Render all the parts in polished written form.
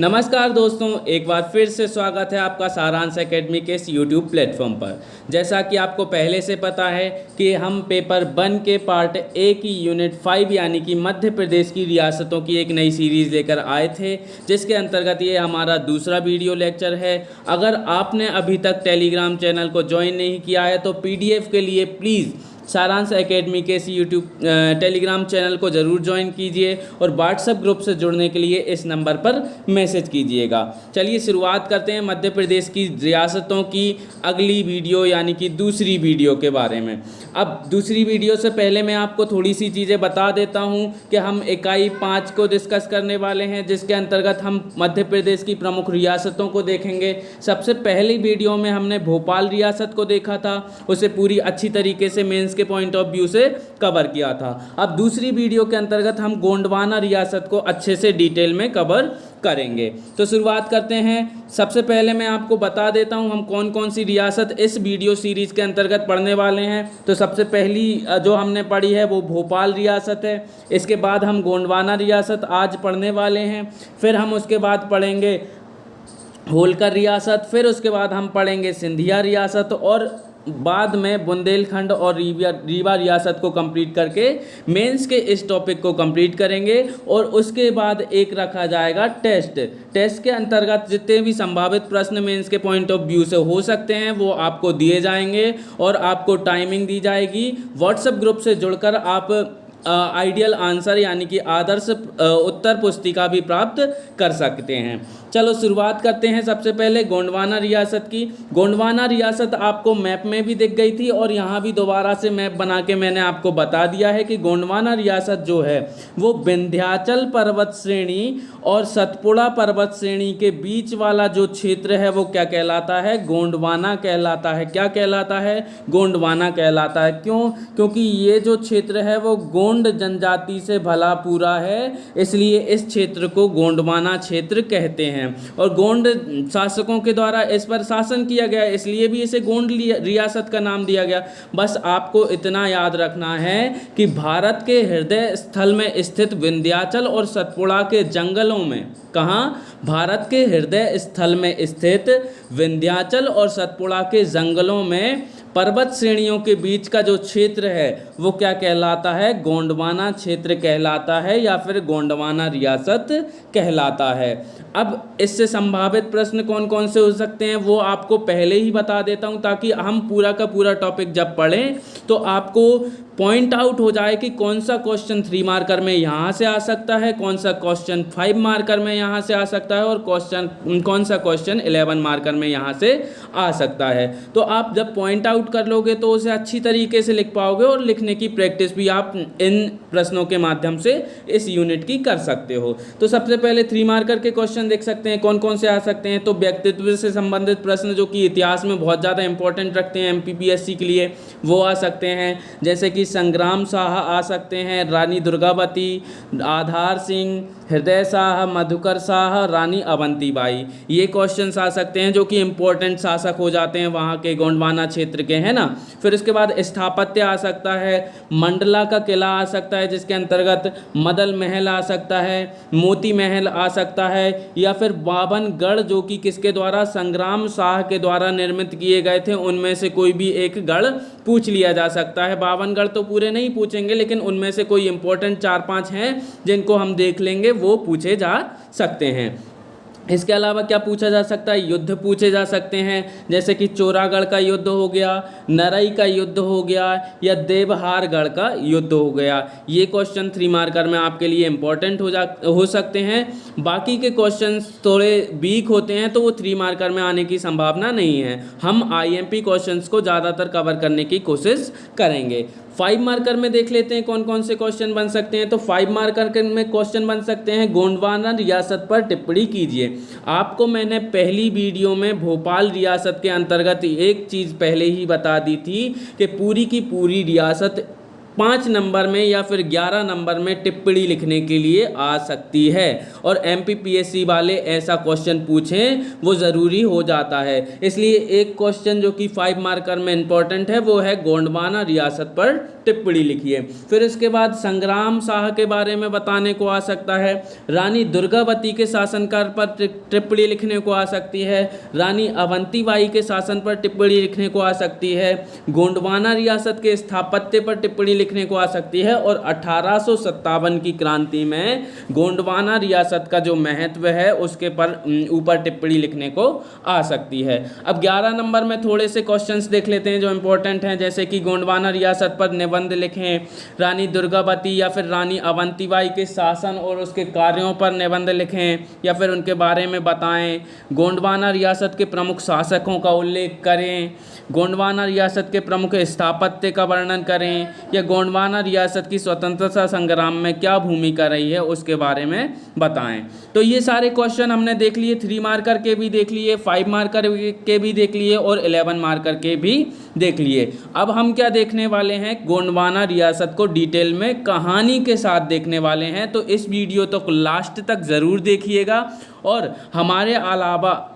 नमस्कार दोस्तों, एक बार फिर से स्वागत है आपका सारांश एकेडमी के इस यूट्यूब प्लेटफॉर्म पर। जैसा कि आपको पहले से पता है कि हम पेपर 1 के पार्ट ए की यूनिट 5 यानी कि मध्य प्रदेश की रियासतों की एक नई सीरीज़ लेकर आए थे, जिसके अंतर्गत ये हमारा दूसरा वीडियो लेक्चर है। अगर आपने अभी तक टेलीग्राम चैनल को ज्वाइन नहीं किया है तो पीडीएफ के लिए प्लीज़ सारांश एकेडमी के इस यूट्यूब टेलीग्राम चैनल को ज़रूर ज्वाइन कीजिए और व्हाट्सएप ग्रुप से जुड़ने के लिए इस नंबर पर मैसेज कीजिएगा। चलिए शुरुआत करते हैं मध्य प्रदेश की रियासतों की अगली वीडियो यानी कि दूसरी वीडियो के बारे में। अब दूसरी वीडियो से पहले मैं आपको थोड़ी सी चीज़ें बता देता हूं कि हम इकाई 5 को डिस्कस करने वाले हैं, जिसके अंतर्गत हम मध्य प्रदेश की प्रमुख रियासतों को देखेंगे। सबसे पहली वीडियो में हमने भोपाल रियासत को देखा था, उसे पूरी अच्छी तरीके से मेंस के पॉइंट ऑफ व्यू से कवर किया था। अब दूसरी वीडियो के अंतर्गत हम गोंडवाना रियासत को अच्छे से डिटेल में कवर करेंगे। तो शुरुआत करते हैं। सबसे पहले मैं आपको बता देता हूं हम कौन कौन सी रियासत इस वीडियो सीरीज़ के अंतर्गत पढ़ने वाले हैं। तो सबसे पहली जो हमने पढ़ी है वो भोपाल रियासत है। इसके बाद हम गोंडवाना रियासत आज पढ़ने वाले हैं। फिर हम उसके बाद पढ़ेंगे होलकर रियासत, फिर उसके बाद हम पढ़ेंगे सिंधिया रियासत और बाद में बुंदेलखंड और रीवा रियासत को कंप्लीट करके मेंस के इस टॉपिक को कंप्लीट करेंगे। और उसके बाद एक रखा जाएगा टेस्ट के अंतर्गत जितने भी संभावित प्रश्न मेंस के पॉइंट ऑफ व्यू से हो सकते हैं वो आपको दिए जाएंगे और आपको टाइमिंग दी जाएगी। व्हाट्सएप ग्रुप से जुड़कर आप आइडियल आंसर यानी कि आदर्श उत्तर पुस्तिका भी प्राप्त कर सकते हैं। चलो शुरुआत करते हैं सबसे पहले गोंडवाना रियासत की। गोंडवाना रियासत आपको मैप में भी दिख गई थी और यहाँ भी दोबारा से मैप बना के मैंने आपको बता दिया है कि गोंडवाना रियासत जो है वो विंध्याचल पर्वत श्रेणी और सतपुड़ा पर्वत श्रेणी के बीच वाला जो क्षेत्र है वो क्या कहलाता है? गोंडवाना कहलाता है। क्या कहलाता है? गोंडवाना कहलाता है। क्यों? क्योंकि ये जो क्षेत्र है वो गोंड जनजाति से भला पूरा है, इसलिए इस क्षेत्र को गोंडवाना क्षेत्र कहते हैं। और गोंड शासकों के द्वारा इस पर शासन किया गया, इसलिए भी इसे गोंड रियासत का नाम दिया गया। बस आपको इतना याद रखना है कि भारत के हृदय स्थल में स्थित विंध्याचल और सतपुड़ा के जंगलों में, कहाँ? भारत के हृदय स्थल में स्थित विंध्याचल और सतपुड़ा के जंगलों में पर्वत श्रेणियों के बीच का जो क्षेत्र है वो क्या कहलाता है? गोंडवाना क्षेत्र कहलाता है या फिर गोंडवाना रियासत कहलाता है। अब इससे संभावित प्रश्न कौन कौन से हो सकते हैं वो आपको पहले ही बता देता हूं, ताकि हम पूरा का पूरा टॉपिक जब पढ़ें तो आपको पॉइंट आउट हो जाए कि कौन सा क्वेश्चन 3 मार्कर में यहाँ से आ सकता है, कौन सा क्वेश्चन 5 मार्कर में यहाँ से आ सकता है और कौन सा क्वेश्चन 11 मार्कर में यहाँ से आ सकता है। तो आप जब पॉइंट आउट कर लोगे तो उसे अच्छी तरीके से लिख पाओगे और लिखने की प्रैक्टिस भी आप इन प्रश्नों के माध्यम से इस यूनिट की कर सकते हो। तो सबसे पहले 3 मार्कर के क्वेश्चन देख सकते हैं कौन कौन से आ सकते हैं। तो व्यक्तित्व से संबंधित प्रश्न जो कि इतिहास में बहुत ज़्यादा इंपॉर्टेंट रखते हैं एमपीपीएससी के लिए, वो आ सकते हैं। जैसे कि संग्राम शाह आ सकते हैं, रानी दुर्गावती, आधार सिंह, हृदय शाह, मधुकर शाह, रानी अवंतीबाई, ये क्वेश्चंस आ सकते हैं जो कि इंपॉर्टेंट शासक हो जाते हैं वहाँ के गोंडवाना क्षेत्र के, है ना। फिर उसके बाद स्थापत्य आ सकता है, मंडला का किला आ सकता है जिसके अंतर्गत मदल महल आ सकता है, मोती महल आ सकता है, या फिर बावनगढ़ जो कि किसके द्वारा? संग्राम शाह के द्वारा निर्मित किए गए थे, उनमें से कोई भी एक गढ़ पूछ लिया जा सकता है। बावनगढ़ तो पूरे नहीं पूछेंगे लेकिन उनमें से कोई इंपॉर्टेंट 4-5 हैं जिनको हम देख लेंगे, वो पूछे जा सकते हैं। इसके अलावा क्या पूछा जा सकता है? युद्ध पूछे जा सकते हैं, जैसे कि चोरागढ़ का युद्ध हो गया, नरई का युद्ध हो गया या देवहारगढ़ का युद्ध हो गया। ये क्वेश्चन 3 मार्कर में आपके लिए इंपॉर्टेंट हो सकते हैं। बाकी के क्वेश्चंस थोड़े वीक होते हैं तो वो 3 मार्कर में आने की संभावना नहीं है। हम आईएमपी क्वेश्चंस को ज़्यादातर कवर करने की कोशिश करेंगे। 5 मार्कर में देख लेते हैं कौन कौन से क्वेश्चन बन सकते हैं। तो 5 मार्कर में क्वेश्चन बन सकते हैं, गोंडवाना रियासत पर टिप्पणी कीजिए। आपको मैंने पहली वीडियो में भोपाल रियासत के अंतर्गत एक चीज़ पहले ही बता दी थी कि पूरी की पूरी रियासत 5 नंबर में या फिर 11 नंबर में टिप्पणी लिखने के लिए आ सकती है। और MPPSC वाले ऐसा क्वेश्चन पूछें वो ज़रूरी हो जाता है। इसलिए एक क्वेश्चन जो कि 5 मार्कर में इंपॉर्टेंट है वो है गोंडवाना रियासत पर टिप्पणी लिखिए। फिर इसके बाद संग्राम शाह के बारे में बताने को आ सकता है, रानी दुर्गावती के शासनकाल पर टिप्पणी लिखने को आ सकती है, रानी अवंतीबाई के शासन पर टिप्पणी लिखने को आ सकती है, गोंडवाना रियासत के स्थापत्य पर टिप्पणी लिखने को आ सकती है और 1857 की क्रांति में गोंडवाना रियासत का जो महत्व है उसके पर ऊपर टिप्पणी लिखने को आ सकती है। अब 11 नंबर में थोड़े से क्वेश्चंस देख लेते हैं जो इंपॉर्टेंट हैं, जैसे कि गोंडवाना रियासत पर निबंध लिखें, रानी दुर्गावती या फिर रानी अवंतीबाई के शासन और उसके कार्यों पर निबंध लिखें या फिर उनके बारे में बताएं, गोंडवाना रियासत के प्रमुख शासकों का उल्लेख करें, गोंडवाना रियासत के प्रमुख स्थापत्य का वर्णन करें या गोंडवाना रियासत की स्वतंत्रता संग्राम में क्या भूमिका रही है उसके बारे में बताएं। तो ये सारे क्वेश्चन हमने देख लिए, 3 मार्कर के भी देख लिए, 5 मार्कर के भी देख लिए और 11 मार्कर के भी देख लिए। अब हम क्या देखने वाले हैं, गोंडवाना रियासत को डिटेल में कहानी के साथ देखने वाले हैं। तो इस वीडियो तक लास्ट तक ज़रूर देखिएगा। और हमारे अलावा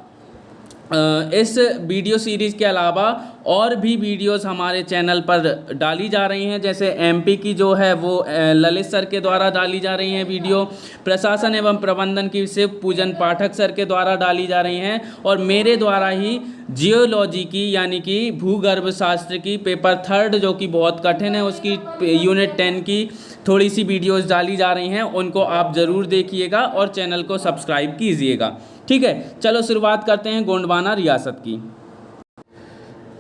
इस वीडियो सीरीज़ के अलावा और भी वीडियोस हमारे चैनल पर डाली जा रही हैं, जैसे MP की जो है वो ललित सर के द्वारा डाली जा रही हैं वीडियो, प्रशासन एवं प्रबंधन की शिव पूजन पाठक सर के द्वारा डाली जा रही हैं और मेरे द्वारा ही जियोलॉजी की यानी कि भूगर्भ शास्त्र की पेपर 3 जो कि बहुत कठिन है उसकी यूनिट 10 की थोड़ी सी वीडियोस डाली जा रही हैं, उनको आप ज़रूर देखिएगा और चैनल को सब्सक्राइब कीजिएगा। ठीक है, चलो शुरुआत करते हैं गोंडवाना रियासत की।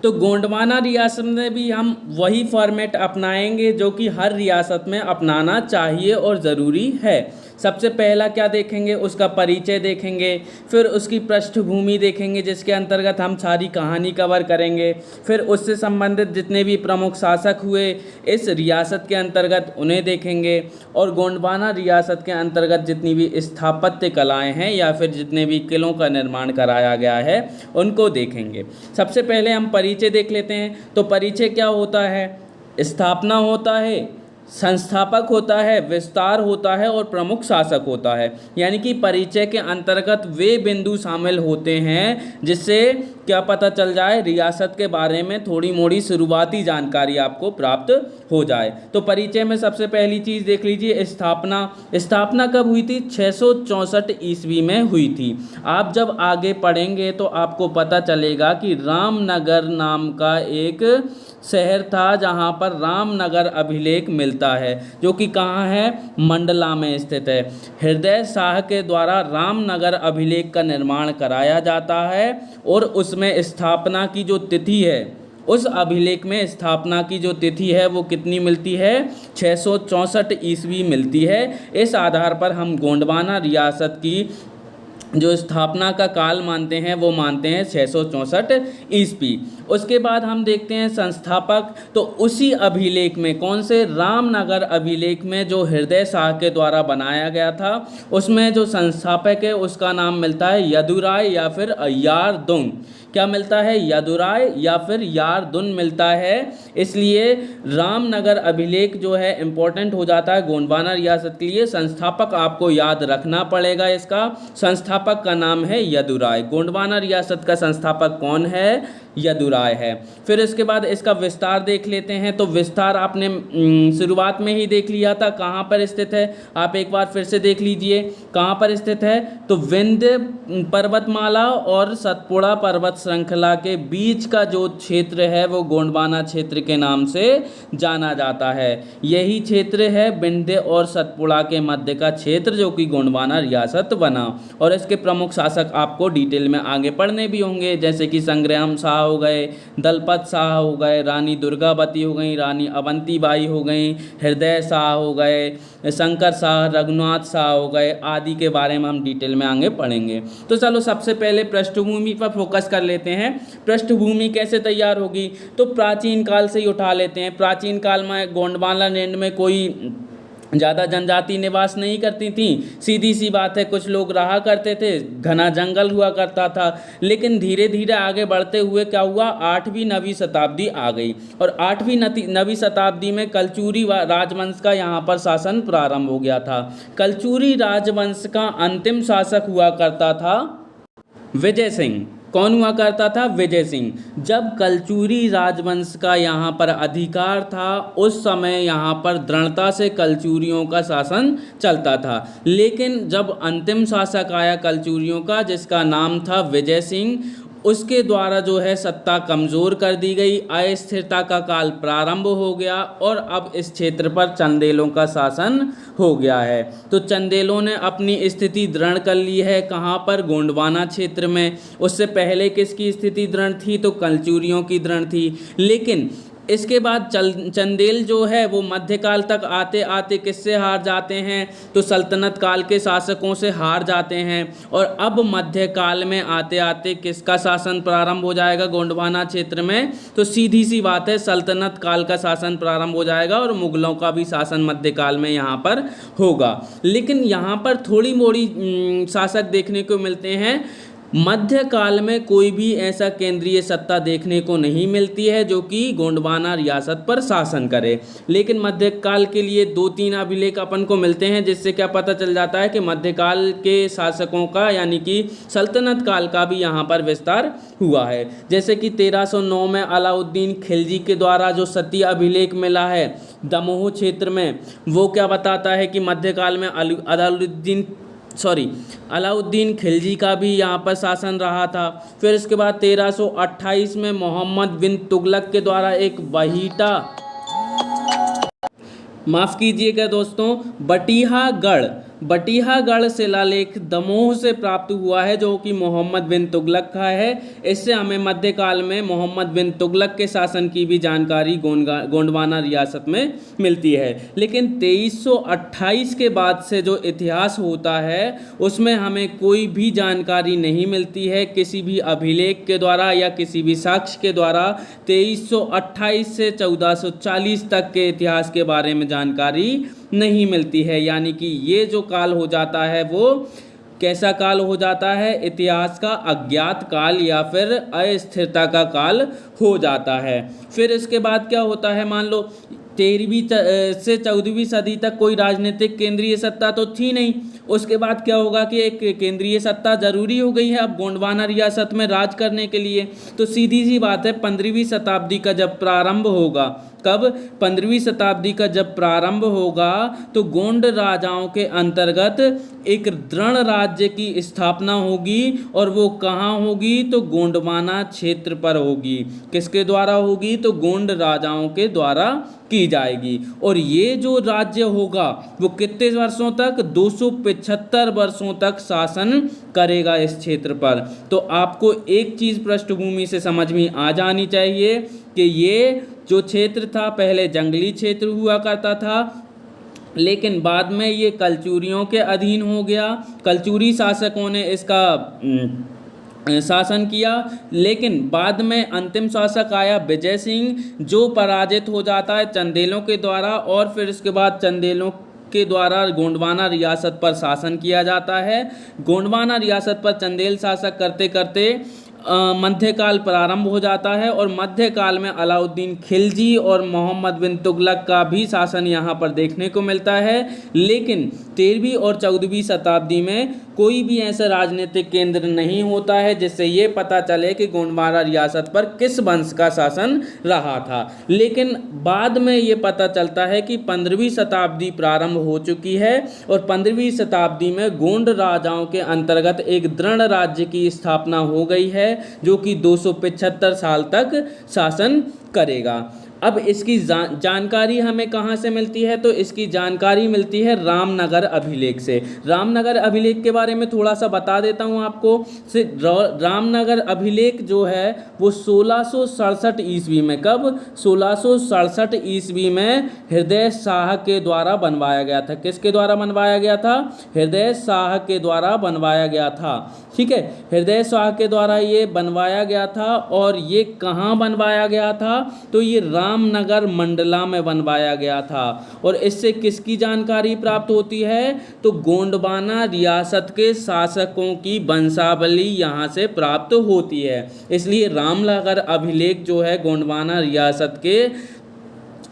तो गोंडवाना रियासत में भी हम वही फॉर्मेट अपनाएंगे जो कि हर रियासत में अपनाना चाहिए और ज़रूरी है। सबसे पहला क्या देखेंगे, उसका परिचय देखेंगे, फिर उसकी पृष्ठभूमि देखेंगे जिसके अंतर्गत हम सारी कहानी कवर करेंगे, फिर उससे संबंधित जितने भी प्रमुख शासक हुए इस रियासत के अंतर्गत उन्हें देखेंगे और गोंडवाना रियासत के अंतर्गत जितनी भी स्थापत्य कलाएं हैं या फिर जितने भी किलों का निर्माण कराया गया है उनको देखेंगे। सबसे पहले हम परिचय देख लेते हैं। तो परिचय क्या होता है, स्थापना होता है, संस्थापक होता है, विस्तार होता है और प्रमुख शासक होता है। यानी कि परिचय के अंतर्गत वे बिंदु शामिल होते हैं जिससे क्या पता चल जाए, रियासत के बारे में थोड़ी मोड़ी शुरुआती जानकारी आपको प्राप्त हो जाए। तो परिचय में सबसे पहली चीज़ देख लीजिए, स्थापना। स्थापना कब हुई थी, 664 ईस्वी में हुई थी। आप जब आगे पढ़ेंगे तो आपको पता चलेगा कि रामनगर नाम का एक शहर था जहाँ पर रामनगर अभिलेख मिलता है जो कि कहाँ है, मंडला में स्थित है। हृदय शाह के द्वारा रामनगर अभिलेख का निर्माण कराया जाता है और उसमें स्थापना की जो तिथि है, उस अभिलेख में स्थापना की जो तिथि है वो कितनी मिलती है, 664 ईस्वी मिलती है। इस आधार पर हम गोंडवाना रियासत की जो स्थापना का काल मानते हैं वो मानते हैं 664 ईस्वी। उसके बाद हम देखते हैं संस्थापक। तो उसी अभिलेख में, कौन से, रामनगर अभिलेख में जो हृदय शाह के द्वारा बनाया गया था उसमें जो संस्थापक है उसका नाम मिलता है यदुराय या फिर यारदुन। क्या मिलता है, यदुराय या फिर यारदुन मिलता है। इसलिए रामनगर अभिलेख जो है इंपॉर्टेंट हो जाता है गोंडवाना रियासत के लिए। संस्थापक आपको याद रखना पड़ेगा, इसका संस्थापक का नाम है यदुराय। गोंडवाना रियासत का संस्थापक कौन है, यदुराय है। फिर इसके बाद इसका विस्तार देख लेते हैं। तो विस्तार आपने शुरुआत में ही देख लिया था, कहाँ पर स्थित है, आप एक बार फिर से देख लीजिए कहाँ पर स्थित है। तो विंध्य पर्वतमाला और सतपुड़ा पर्वत श्रृंखला के बीच का जो क्षेत्र है वो गोंडवाना क्षेत्र के नाम से जाना जाता है। यही क्षेत्र है विंध्य और सतपुड़ा के मध्य का क्षेत्र जो कि गोंडवाना रियासत बना। और इसके प्रमुख शासक आपको डिटेल में आगे पढ़ने भी होंगे, जैसे कि संग्राम शाह हो गए, दलपत शाह हो गए, रानी दुर्गावती हो गई, रानी अवंतीबाई हो गई, हृदय शाह हो गए, शंकर शाह, रघुनाथ शाह हो गए आदि के बारे में हम डिटेल में आगे पढ़ेंगे। तो चलो सबसे पहले पृष्ठभूमि पर फोकस कर लेते हैं। पृष्ठभूमि कैसे तैयार होगी, तो प्राचीन काल से ही उठा लेते हैं। प्राचीन काल में गोंडवाना लैंड में कोई ज़्यादा जनजाति निवास नहीं करती थी, सीधी सी बात है, कुछ लोग रहा करते थे, घना जंगल हुआ करता था। लेकिन धीरे धीरे आगे बढ़ते हुए क्या हुआ, 8वीं 9वीं शताब्दी आ गई और 8वीं 9वीं शताब्दी में कलचुरी राजवंश का यहाँ पर शासन प्रारंभ हो गया था। कलचुरी राजवंश का अंतिम शासक हुआ करता था विजय सिंह। कौन हुआ करता था, विजय सिंह। जब कलचुरी राजवंश का यहाँ पर अधिकार था, उस समय यहाँ पर दृढ़ता से कलचुरियों का शासन चलता था। लेकिन जब अंतिम शासक आया कलचुरियों का, जिसका नाम था विजय सिंह, उसके द्वारा जो है सत्ता कमज़ोर कर दी गई, अस्थिरता का काल प्रारंभ हो गया और अब इस क्षेत्र पर चंदेलों का शासन हो गया है। तो चंदेलों ने अपनी स्थिति दृढ़ कर ली है, कहाँ पर, गोंडवाना क्षेत्र में। उससे पहले किसकी स्थिति दृढ़ थी, तो कलचुरियों की दृढ़ थी। लेकिन इसके बाद चंदेल जो है वो मध्यकाल तक आते आते किससे हार जाते हैं, तो सल्तनत काल के शासकों से हार जाते हैं। और अब मध्यकाल में आते आते किसका शासन प्रारंभ हो जाएगा गोंडवाना क्षेत्र में, तो सीधी सी बात है, सल्तनत काल का शासन प्रारंभ हो जाएगा और मुगलों का भी शासन मध्यकाल में यहाँ पर होगा। लेकिन यहाँ पर थोड़ी मोड़ी शासक देखने को मिलते हैं। मध्यकाल में कोई भी ऐसा केंद्रीय सत्ता देखने को नहीं मिलती है जो कि गोंडवाना रियासत पर शासन करे। लेकिन मध्यकाल के लिए 2-3 अभिलेख अपन को मिलते हैं, जिससे क्या पता चल जाता है कि मध्यकाल के शासकों का यानी कि सल्तनत काल का भी यहाँ पर विस्तार हुआ है। जैसे कि 1309 में अलाउद्दीन खिलजी के द्वारा जो सती अभिलेख मिला है दमोह क्षेत्र में, वो क्या बताता है कि मध्यकाल में अलाउद्दीन खिलजी का भी यहाँ पर शासन रहा था। फिर इसके बाद 1328 में मोहम्मद बिन तुगलक के द्वारा एक बहीटा, माफ़ कीजिएगा दोस्तों, बटिहागढ़ शिलालेख दमोह से प्राप्त हुआ है, जो कि मोहम्मद बिन तुगलक का है। इससे हमें मध्यकाल में मोहम्मद बिन तुगलक के शासन की भी जानकारी गोंडवाना रियासत में मिलती है। लेकिन 2328 के बाद से जो इतिहास होता है उसमें हमें कोई भी जानकारी नहीं मिलती है किसी भी अभिलेख के द्वारा या किसी भी साक्ष्य के द्वारा। 2328 से 1440 तक के इतिहास के बारे में जानकारी नहीं मिलती है। यानी कि ये जो काल हो जाता है वो कैसा काल हो जाता है, इतिहास का अज्ञात काल या फिर अस्थिरता का काल हो जाता है। फिर इसके बाद क्या होता है, मान लो 13वीं से 14वीं सदी तक कोई राजनीतिक केंद्रीय सत्ता तो थी नहीं। उसके बाद क्या होगा कि एक केंद्रीय सत्ता जरूरी हो गई है अब गोंडवाना रियासत में राज करने के लिए। तो सीधी सी बात है, 15वीं शताब्दी का जब प्रारंभ होगा, कब, 15वीं शताब्दी का जब प्रारंभ होगा तो गोंड राजाओं के अंतर्गत एक दृढ़ राज्य की स्थापना होगी। और वो कहाँ होगी, तो गोंडवाना क्षेत्र पर होगी। किसके द्वारा होगी, तो गोंड राजाओं के द्वारा की जाएगी। और ये जो राज्य होगा वो कितने वर्षों तक, 275 वर्षों तक शासन करेगा इस क्षेत्र पर। तो आपको एक चीज़ पृष्ठभूमि से समझ में आ जानी चाहिए कि ये जो क्षेत्र था पहले जंगली क्षेत्र हुआ करता था, लेकिन बाद में ये कलचुरियों के अधीन हो गया। कलचुरी शासकों ने इसका शासन किया। लेकिन बाद में अंतिम शासक आया विजय सिंह, जो पराजित हो जाता है चंदेलों के द्वारा। और फिर इसके बाद चंदेलों के द्वारा गोंडवाना रियासत पर शासन किया जाता है। गोंडवाना रियासत पर चंदेल शासक करते करते मध्यकाल प्रारंभ हो जाता है। और मध्यकाल में अलाउद्दीन खिलजी और मोहम्मद बिन तुगलक का भी शासन यहाँ पर देखने को मिलता है। लेकिन 13वीं और 14वीं शताब्दी में कोई भी ऐसा राजनीतिक केंद्र नहीं होता है जिससे ये पता चले कि गोंडवाना रियासत पर किस वंश का शासन रहा था। लेकिन बाद में ये पता चलता है कि 15वीं शताब्दी प्रारंभ हो चुकी है और 15वीं शताब्दी में गोंड राजाओं के अंतर्गत एक दृढ़ राज्य की स्थापना हो गई है, जो कि 275 साल तक शासन करेगा। अब इसकी जानकारी हमें कहाँ से मिलती है, तो इसकी जानकारी मिलती है रामनगर अभिलेख से। रामनगर अभिलेख के बारे में थोड़ा सा बता देता हूँ आपको। रामनगर अभिलेख जो है वो 1667 ईस्वी में, कब, 1667 ईस्वी में हृदय शाह के द्वारा बनवाया गया था। किसके द्वारा बनवाया गया था, हृदय शाह के द्वारा बनवाया गया था। ठीक है, हृदय शाह के द्वारा ये बनवाया गया था। और ये कहाँ बनवाया गया था? तो ये रामनगर मंडला में बनवाया गया था। और इससे किसकी जानकारी प्राप्त होती है? तो गोंडवाना रियासत के शासकों की वंशावली यहाँ से प्राप्त होती है। इसलिए रामनगर अभिलेख जो है गोंडवाना रियासत के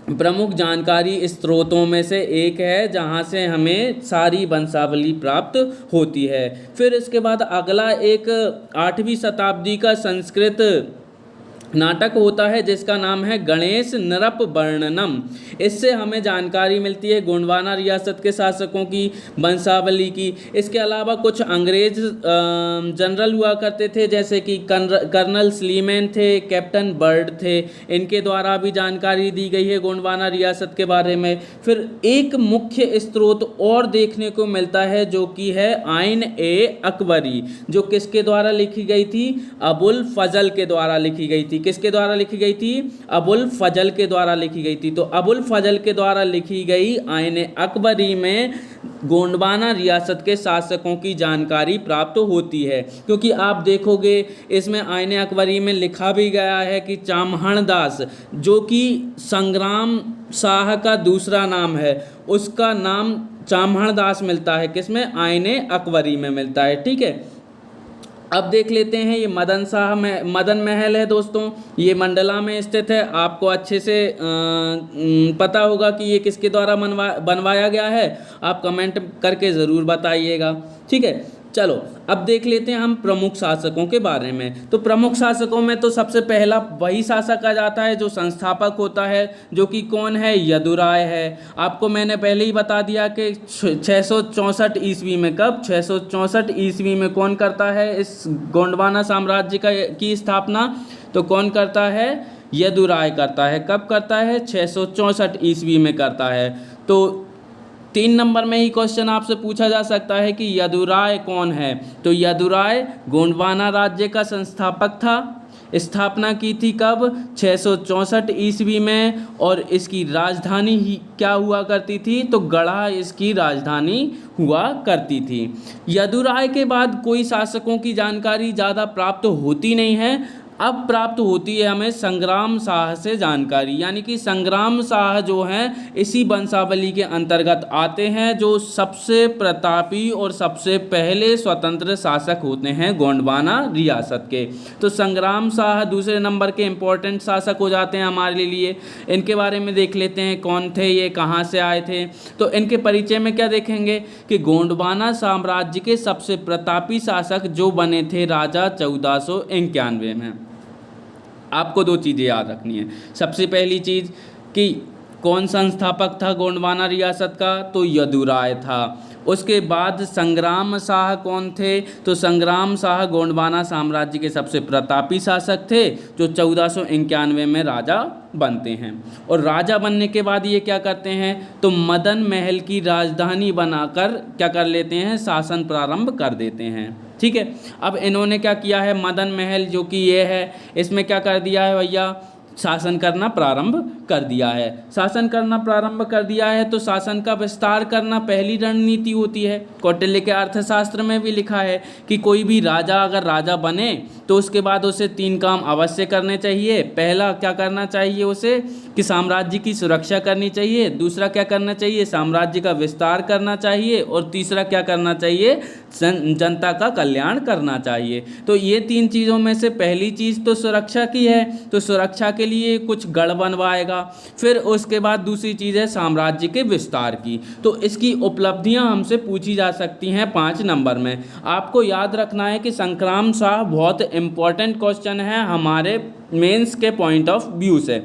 प्रमुख जानकारी स्रोतों में से एक है, जहाँ से हमें सारी वंशावली प्राप्त होती है। फिर इसके बाद अगला एक 8वीं शताब्दी का संस्कृत नाटक होता है जिसका नाम है गणेश नृप वर्णनम। इससे हमें जानकारी मिलती है गोंडवाना रियासत के शासकों की वंशावली की। इसके अलावा कुछ अंग्रेज जनरल हुआ करते थे, जैसे कि कर्नल स्लीमैन थे, कैप्टन बर्ड थे, इनके द्वारा भी जानकारी दी गई है गोंडवाना रियासत के बारे में। फिर एक मुख्य स्रोत और देखने को मिलता है जो कि है आइन ए अकबरी, जो किसके द्वारा लिखी गई थी? अबुल फजल के द्वारा लिखी गई थी। किसके द्वारा लिखी गई थी? अबुल फजल के द्वारा लिखी गई थी। तो अबुल फजल के द्वारा लिखी गई आइन अकबरी में गोंडवाना रियासत के शासकों की जानकारी प्राप्त होती है। क्योंकि आप देखोगे इसमें आइन अकबरी में लिखा भी गया है कि चाम्हणदास, जो कि संग्राम शाह का दूसरा नाम है, उसका नाम चाम्हणदास मिलता है किसमें? आइन अकबरी में मिलता है। ठीक है, अब देख लेते हैं ये मदन महल है दोस्तों, ये मंडला में स्थित है। आपको अच्छे से पता होगा कि ये किसके द्वारा बनवाया गया है, आप कमेंट करके ज़रूर बताइएगा। ठीक है, चलो अब देख लेते हैं हम प्रमुख शासकों के बारे में। तो प्रमुख शासकों में तो सबसे पहला वही शासक आ जाता है जो संस्थापक होता है, जो कि कौन है? यदुराय है। आपको मैंने पहले ही बता दिया कि 664 ईस्वी में, कब? 664 ईस्वी में कौन करता है इस गोंडवाना साम्राज्य की स्थापना? तो कौन करता है? यदुराय करता है। कब करता है? 664 ईस्वी में करता है। तो 3 नंबर में ही क्वेश्चन आपसे पूछा जा सकता है कि यदुराय कौन है? तो यदुराय गोंडवाना राज्य का संस्थापक था। स्थापना की थी कब? 664 ईस्वी में। और इसकी राजधानी ही क्या हुआ करती थी? तो गढ़ा इसकी राजधानी हुआ करती थी। यदुराय के बाद कोई शासकों की जानकारी ज़्यादा प्राप्त होती नहीं है। अब प्राप्त होती है हमें संग्राम शाह से जानकारी, यानी कि संग्राम शाह जो हैं इसी वंशावली के अंतर्गत आते हैं, जो सबसे प्रतापी और सबसे पहले स्वतंत्र शासक होते हैं गोंडवाना रियासत के। तो संग्राम शाह दूसरे नंबर के इम्पोर्टेंट शासक हो जाते हैं हमारे लिए। इनके बारे में देख लेते हैं कौन थे, ये कहाँ से आए थे। तो इनके परिचय में क्या देखेंगे कि गोंडवाना साम्राज्य के सबसे प्रतापी शासक जो बने थे राजा 1491 में। आपको 2 चीज़ें याद रखनी है। सबसे पहली चीज़ कि कौन संस्थापक था गोंडवाना रियासत का? तो यदुराय था। उसके बाद संग्राम शाह कौन थे? तो संग्राम शाह गोंडवाना साम्राज्य के सबसे प्रतापी शासक थे, जो 1491 में राजा बनते हैं। और राजा बनने के बाद ये क्या करते हैं? तो मदन महल की राजधानी बनाकर क्या कर लेते हैं? शासन प्रारंभ कर देते हैं। ठीक है, अब इन्होंने क्या किया है? मदन महल जो कि ये है, इसमें क्या कर दिया है भैया? शासन करना प्रारंभ कर दिया है। शासन करना प्रारंभ कर दिया है तो शासन का विस्तार करना पहली रणनीति होती है। कौटिल्य के अर्थशास्त्र में भी लिखा है कि कोई भी राजा अगर राजा बने तो उसके बाद उसे 3 काम अवश्य करने चाहिए। पहला क्या करना चाहिए उसे? कि साम्राज्य की सुरक्षा करनी चाहिए। दूसरा क्या करना चाहिए? साम्राज्य का विस्तार करना चाहिए। और तीसरा क्या करना चाहिए? जनता का कल्याण करना चाहिए। तो ये 3 चीज़ों में से पहली चीज़ तो सुरक्षा की है, तो सुरक्षा के लिए कुछ गढ़ बनवाएगा। फिर उसके बाद दूसरी चीज़ है साम्राज्य के विस्तार की। तो इसकी उपलब्धियां हमसे पूछी जा सकती हैं 5 नंबर में। आपको याद रखना है कि संग्राम शाह बहुत इंपॉर्टेंट क्वेश्चन है हमारे मेंस के पॉइंट ऑफ व्यू से,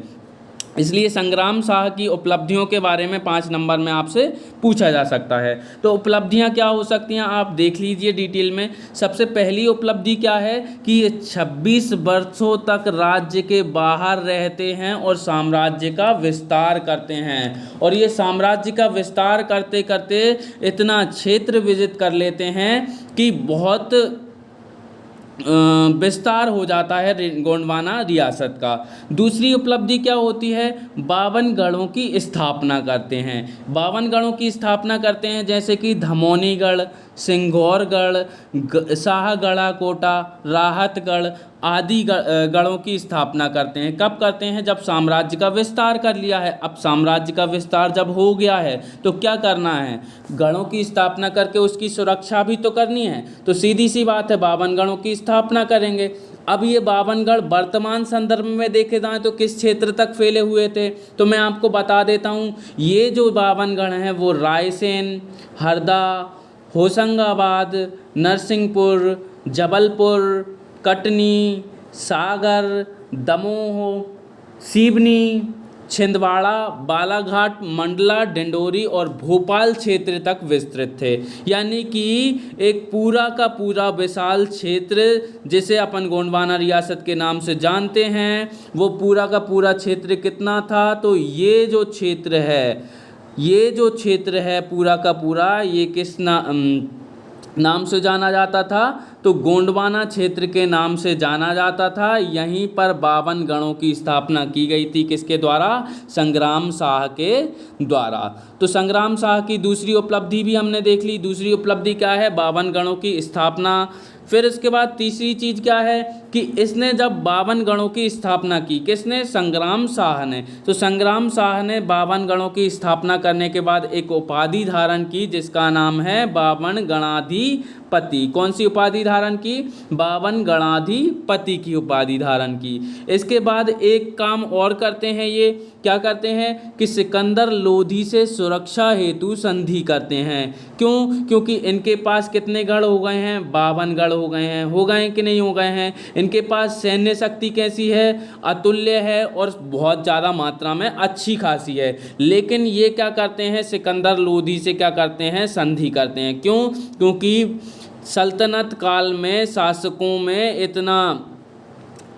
इसलिए संग्राम शाह की उपलब्धियों के बारे में 5 नंबर में आपसे पूछा जा सकता है। तो उपलब्धियां क्या हो सकती हैं आप देख लीजिए डिटेल में। सबसे पहली उपलब्धि क्या है कि ये 26 वर्षों तक राज्य के बाहर रहते हैं और साम्राज्य का विस्तार करते हैं। और ये साम्राज्य का विस्तार करते करते इतना क्षेत्र विजित कर लेते हैं कि बहुत विस्तार हो जाता है गोंडवाना रियासत का। दूसरी उपलब्धि क्या होती है? 52 गढ़ों की स्थापना करते हैं। 52 गढ़ों की स्थापना करते हैं, जैसे कि धमोनीगढ़, सिंघौरगढ़, शाहगढ़ा कोटा, राहतगढ़ आदि गढ़ों की स्थापना करते हैं। कब करते हैं? जब साम्राज्य का विस्तार कर लिया है। अब साम्राज्य का विस्तार जब हो गया है तो क्या करना है? गढ़ों की स्थापना करके उसकी सुरक्षा भी तो करनी है। तो सीधी सी बात है, 52 गढ़ों की स्थापना करेंगे। अब ये 52 गढ़ वर्तमान संदर्भ में देखे जाएं तो किस क्षेत्र तक फैले हुए थे? तो मैं आपको बता देता हूँ, ये जो 52 गढ़ हैं वो रायसेन, हरदा, होशंगाबाद, नरसिंहपुर, जबलपुर, कटनी, सागर, दमोह, सिवनी, छिंदवाड़ा, बालाघाट, मंडला, डिंडोरी और भोपाल क्षेत्र तक विस्तृत थे। यानी कि एक पूरा का पूरा विशाल क्षेत्र जिसे अपन गोंडवाना रियासत के नाम से जानते हैं, वो पूरा का पूरा क्षेत्र कितना था? तो ये जो क्षेत्र है पूरा का पूरा, ये किस नाम से जाना जाता था? तो गोंडवाना क्षेत्र के नाम से जाना जाता था। यहीं पर 52 गढ़ों की स्थापना की गई थी। किसके द्वारा? संग्राम शाह के द्वारा। तो संग्राम शाह की दूसरी उपलब्धि भी हमने देख ली। दूसरी उपलब्धि क्या है? 52 गढ़ों की स्थापना। फिर इसके बाद तीसरी चीज़ क्या है कि इसने जब 52 गढ़ों की स्थापना की, किसने? संग्राम शाह ने। तो संग्राम शाह ने 52 गढ़ों की स्थापना करने के बाद एक उपाधि धारण की जिसका नाम है 52 गणाधिपति। कौन सी उपाधि धारण की? 52 गणाधिपति की उपाधि धारण की। इसके बाद एक काम और करते हैं, ये क्या करते हैं कि सिकंदर लोधी से सुरक्षा हेतु संधि करते हैं। क्यों? क्योंकि इनके पास कितने गढ़ हो गए हैं? 52 गढ़ हो गए हैं। हो गए कि नहीं हो गए हैं? इनके पास सैन्य शक्ति कैसी है? अतुल्य है और बहुत ज़्यादा मात्रा में अच्छी खासी है। लेकिन ये क्या करते हैं? सिकंदर लोधी से क्या करते हैं? संधि करते हैं। क्यों? क्योंकि सल्तनत काल में शासकों में इतना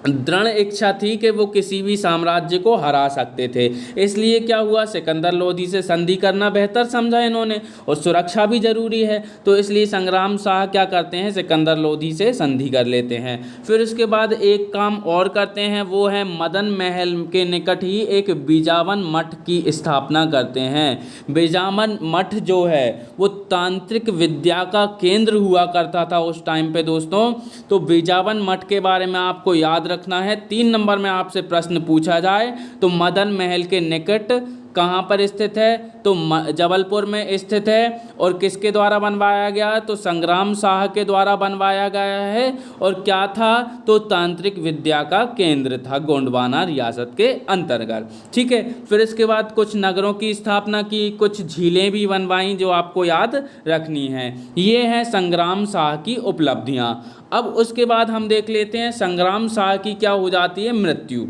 दृढ़ इच्छा थी कि वो किसी भी साम्राज्य को हरा सकते थे। इसलिए क्या हुआ? सिकंदर लोधी से संधि करना बेहतर समझा इन्होंने, और सुरक्षा भी जरूरी है। तो इसलिए संग्राम शाह क्या करते हैं? सिकंदर लोधी से संधि कर लेते हैं। फिर उसके बाद एक काम और करते हैं, वो है मदन महल के निकट ही एक बीजावन मठ की स्थापना करते हैं। बीजावन मठ जो है वो तांत्रिक विद्या का केंद्र हुआ करता था उस टाइम पे दोस्तों। तो बीजावन मठ के बारे में आपको याद रखना है। 3 नंबर में आपसे प्रश्न पूछा जाए तो मदन महल के निकट कहाँ पर स्थित है? तो जबलपुर में स्थित है। और किसके द्वारा बनवाया गया? तो संग्राम शाह के द्वारा बनवाया गया है। और क्या था? तो तांत्रिक विद्या का केंद्र था गोंडवाना रियासत के अंतर्गत। ठीक है। फिर इसके बाद कुछ नगरों की स्थापना की, कुछ झीलें भी बनवाई जो आपको याद रखनी है। ये हैं संग्राम शाह की उपलब्धियाँ। अब उसके बाद हम देख लेते हैं संग्राम शाह की क्या हो जाती है? मृत्यु।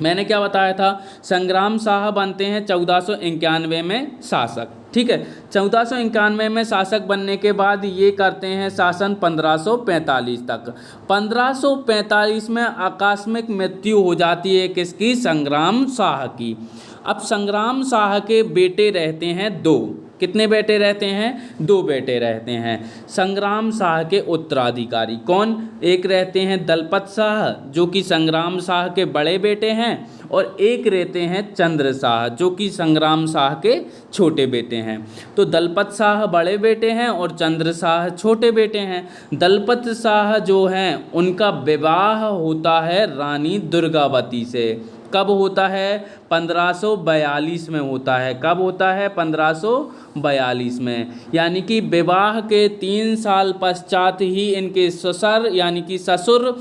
मैंने क्या बताया था? संग्राम शाह बनते हैं 1491 में शासक। ठीक है। 1491 में शासक बनने के बाद ये करते हैं शासन 1545 तक। 1545 में आकस्मिक मृत्यु हो जाती है किसकी? संग्राम शाह की। अब संग्राम शाह के बेटे रहते हैं 2। कितने बेटे रहते हैं? 2 बेटे रहते हैं संग्राम शाह के उत्तराधिकारी। कौन? एक रहते हैं दलपत शाह जो कि संग्राम शाह के बड़े बेटे हैं, और एक रहते हैं चंद्र शाह जो कि संग्राम शाह के छोटे बेटे हैं। तो दलपत शाह बड़े बेटे हैं और चंद्र शाह छोटे बेटे हैं। दलपत शाह जो हैं उनका विवाह होता है रानी दुर्गावती से। कब होता है? 1542 में होता है। कब होता है? 1542 में। यानी कि विवाह के 3 साल पश्चात ही इनके ससुर यानी कि ससुर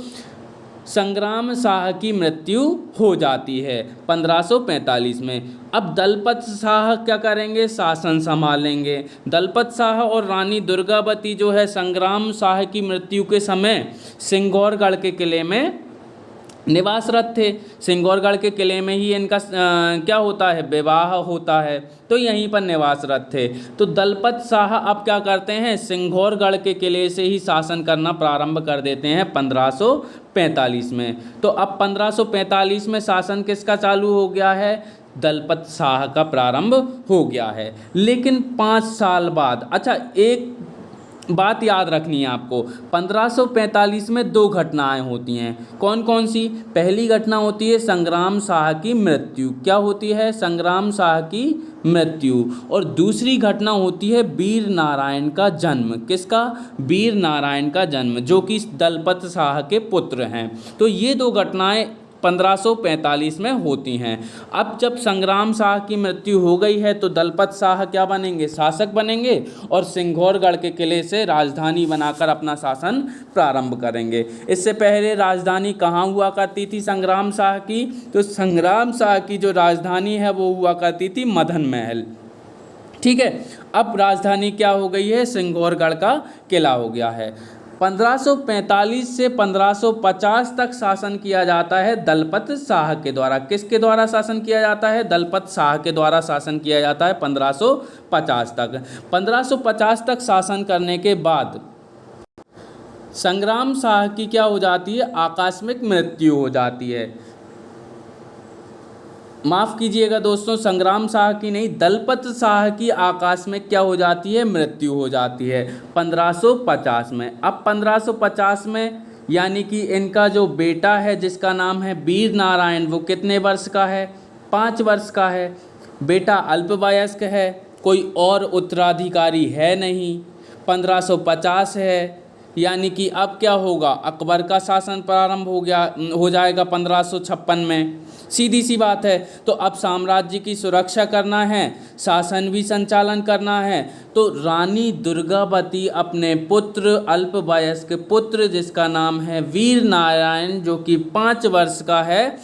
संग्राम शाह की मृत्यु हो जाती है 1545 में। अब दलपत शाह क्या करेंगे? शासन संभालेंगे। दलपत शाह और रानी दुर्गावती जो है संग्राम शाह की मृत्यु के समय सिंगौरगढ़ के किले में निवासरत थे। सिंगौरगढ़ के किले में ही इनका क्या होता है? विवाह होता है। तो यहीं पर निवासरत थे। तो दलपत शाह अब क्या करते हैं? सिंगौरगढ़ के किले से ही शासन करना प्रारंभ कर देते हैं 1545 में। तो अब 1545 में शासन किसका चालू हो गया है? दलपत शाह का प्रारंभ हो गया है। लेकिन 5 साल बाद, अच्छा एक बात याद रखनी है आपको। 1545 में दो घटनाएं होती हैं। कौन कौन सी? पहली घटना होती है संग्राम शाह की मृत्यु। क्या होती है? संग्राम शाह की मृत्यु। और दूसरी घटना होती है वीर नारायण का जन्म। किसका? वीर नारायण का जन्म, जो कि दलपत शाह के पुत्र हैं। तो ये दो घटनाएं 1545 में होती हैं। अब जब संग्राम शाह की मृत्यु हो गई है तो दलपत शाह क्या बनेंगे? शासक बनेंगे और सिंघौरगढ़ के किले से राजधानी बनाकर अपना शासन प्रारंभ करेंगे। इससे पहले राजधानी कहाँ हुआ करती थी संग्राम शाह की? तो संग्राम शाह की जो राजधानी है वो हुआ करती थी मदन महल। ठीक है, अब राजधानी क्या हो गई है? सिंघौरगढ़ का किला हो गया है। 1545 से 1550 तक शासन किया जाता है दलपत शाह के द्वारा। किसके द्वारा शासन किया जाता है? दलपत शाह के द्वारा शासन किया जाता है 1550 तक। 1550 तक शासन करने के बाद संग्राम शाह की क्या हो जाती है? आकस्मिक मृत्यु हो जाती है। माफ़ कीजिएगा दोस्तों, संग्राम शाह की नहीं, दलपत शाह की आकस्मिक क्या हो जाती है? मृत्यु हो जाती है 1550 में। अब 1550 में यानी कि इनका जो बेटा है जिसका नाम है वीर नारायण, वो कितने वर्ष का है? 5 वर्ष का है। बेटा अल्पवयस्क है, कोई और उत्तराधिकारी है नहीं। 1550 है, यानी कि अब क्या होगा? अकबर का शासन प्रारंभ हो जाएगा 1556 में। सीधी सी बात है। तो अब साम्राज्य की सुरक्षा करना है, शासन भी संचालन करना है। तो रानी दुर्गावती अपने पुत्र, अल्पवयस्क पुत्र जिसका नाम है वीर नारायण, जो कि 5 वर्ष का है,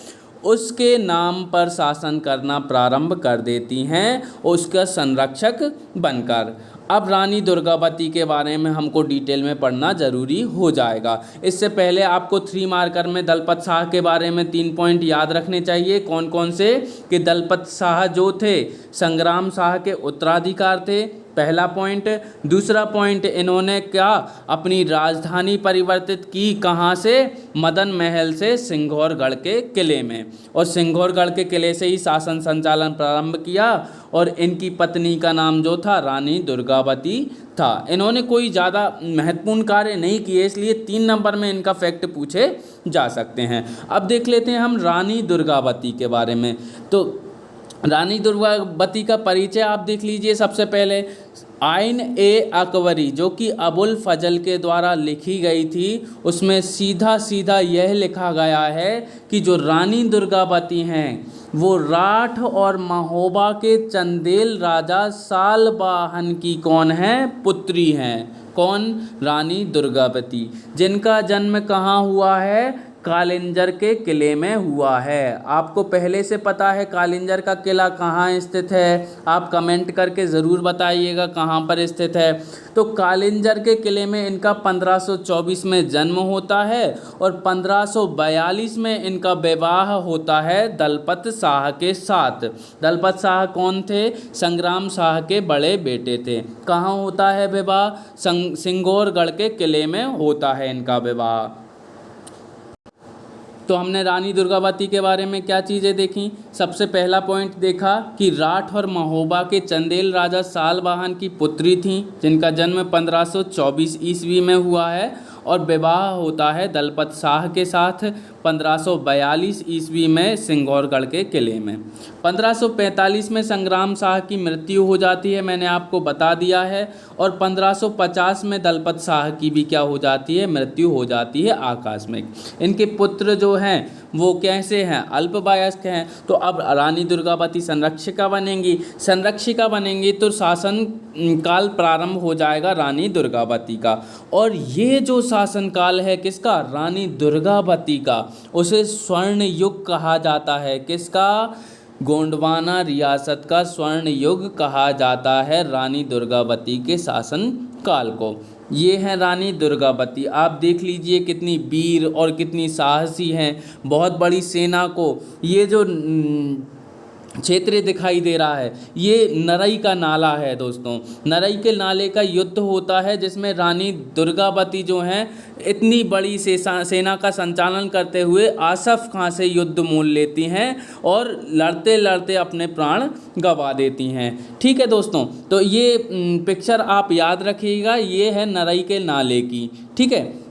उसके नाम पर शासन करना प्रारंभ कर देती हैं, उसका संरक्षक बनकर। अब रानी दुर्गावती के बारे में हमको डिटेल में पढ़ना ज़रूरी हो जाएगा। इससे पहले आपको 3 मार्कर में दलपत शाह के बारे में 3 पॉइंट याद रखने चाहिए। कौन कौन से? कि दलपत शाह जो थे संग्राम शाह के उत्तराधिकार थे, पहला पॉइंट। दूसरा पॉइंट, इन्होंने क्या अपनी राजधानी परिवर्तित की? कहाँ से? मदन महल से सिंघौरगढ़ के किले में, और सिंघौरगढ़ के किले से ही शासन संचालन प्रारंभ किया। और इनकी पत्नी का नाम जो था रानी दुर्गावती था। इन्होंने कोई ज़्यादा महत्वपूर्ण कार्य नहीं किए, इसलिए 3 नंबर में इनका फैक्ट पूछे जा सकते हैं। अब देख लेते हैं हम रानी दुर्गावती के बारे में। तो रानी दुर्गावती का परिचय आप देख लीजिए। सबसे पहले आइन ए अकबरी, जो कि अबुल फजल के द्वारा लिखी गई थी, उसमें सीधा सीधा यह लिखा गया है कि जो रानी दुर्गावती हैं वो राठ और महोबा के चंदेल राजा सालबाहन की कौन है? पुत्री हैं। कौन? रानी दुर्गावती, जिनका जन्म कहाँ हुआ है? कालिंजर के किले में हुआ है। आपको पहले से पता है कालिंजर का किला कहाँ स्थित है? आप कमेंट करके ज़रूर बताइएगा कहाँ पर स्थित है। तो कालिंजर के किले में इनका 1524 में जन्म होता है और 1542 में इनका विवाह होता है दलपत शाह के साथ। दलपत शाह कौन थे? संग्राम शाह के बड़े बेटे थे। कहाँ होता है विवाह? सिंघौरगढ़ के किले में होता है इनका विवाह। तो हमने रानी दुर्गावती के बारे में क्या चीज़ें देखी? सबसे पहला पॉइंट देखा कि राठ और महोबा के चंदेल राजा सालबाहन की पुत्री थीं, जिनका जन्म 1524 ईस्वी में हुआ है, और विवाह होता है दलपत शाह के साथ 1542 ईस्वी में सिंघौरगढ़ के किले में। 1545 में संग्राम शाह की मृत्यु हो जाती है, मैंने आपको बता दिया है। और 1550 में दलपत शाह की भी क्या हो जाती है? मृत्यु हो जाती है आकस्मिक। इनके पुत्र जो हैं वो कैसे हैं? अल्पवयस्क हैं। तो अब रानी दुर्गावती संरक्षिका बनेंगी तो शासन काल प्रारंभ हो जाएगा रानी दुर्गावती का। और ये जो शासन काल है किसका? रानी दुर्गावती का। उसे स्वर्ण युग कहा जाता है। किसका? गोंडवाना रियासत का स्वर्ण युग कहा जाता है रानी दुर्गावती के शासन काल को। ये हैं रानी दुर्गावती। आप देख लीजिए कितनी वीर और कितनी साहसी हैं। बहुत बड़ी सेना को ये जो क्षेत्र दिखाई दे रहा है, ये नरई का नाला है दोस्तों। नरई के नाले का युद्ध होता है जिसमें रानी दुर्गावती जो हैं इतनी बड़ी सेना का संचालन करते हुए आसफ खां से युद्ध मोल लेती हैं और लड़ते लड़ते अपने प्राण गंवा देती हैं। ठीक है दोस्तों, तो ये पिक्चर आप याद रखिएगा, ये है नरई के नाले की। ठीक है,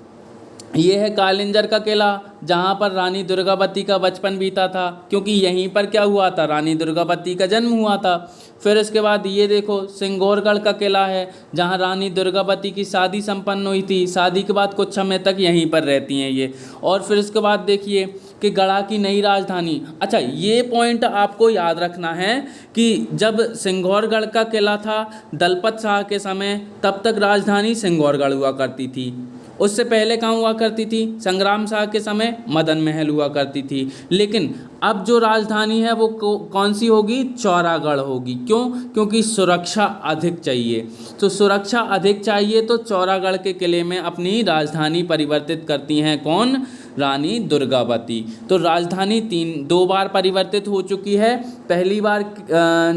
ये है कालिंजर का किला जहाँ पर रानी दुर्गावती का बचपन बीता था, क्योंकि यहीं पर क्या हुआ था, रानी दुर्गावती का जन्म हुआ था। फिर इसके बाद ये देखो सिंगौरगढ़ का किला है जहाँ रानी दुर्गावती की शादी संपन्न हुई थी। शादी के बाद कुछ समय तक यहीं पर रहती हैं ये। और फिर इसके बाद देखिए कि गढ़ा की नई राजधानी। अच्छा, ये पॉइंट आपको याद रखना है कि जब सिंगौरगढ़ का किला था दलपत शाह के समय, तब तक राजधानी सिंगौरगढ़ हुआ करती थी। उससे पहले कहाँ हुआ करती थी, संग्राम शाह के समय मदन महल हुआ करती थी। लेकिन अब जो राजधानी है वो कौन सी होगी, चौरागढ़ होगी। क्यों? क्योंकि सुरक्षा अधिक चाहिए। तो सुरक्षा अधिक चाहिए तो चौरागढ़ के किले में अपनी राजधानी परिवर्तित करती हैं कौन, रानी दुर्गावती। तो राजधानी दो बार परिवर्तित हो चुकी है। पहली बार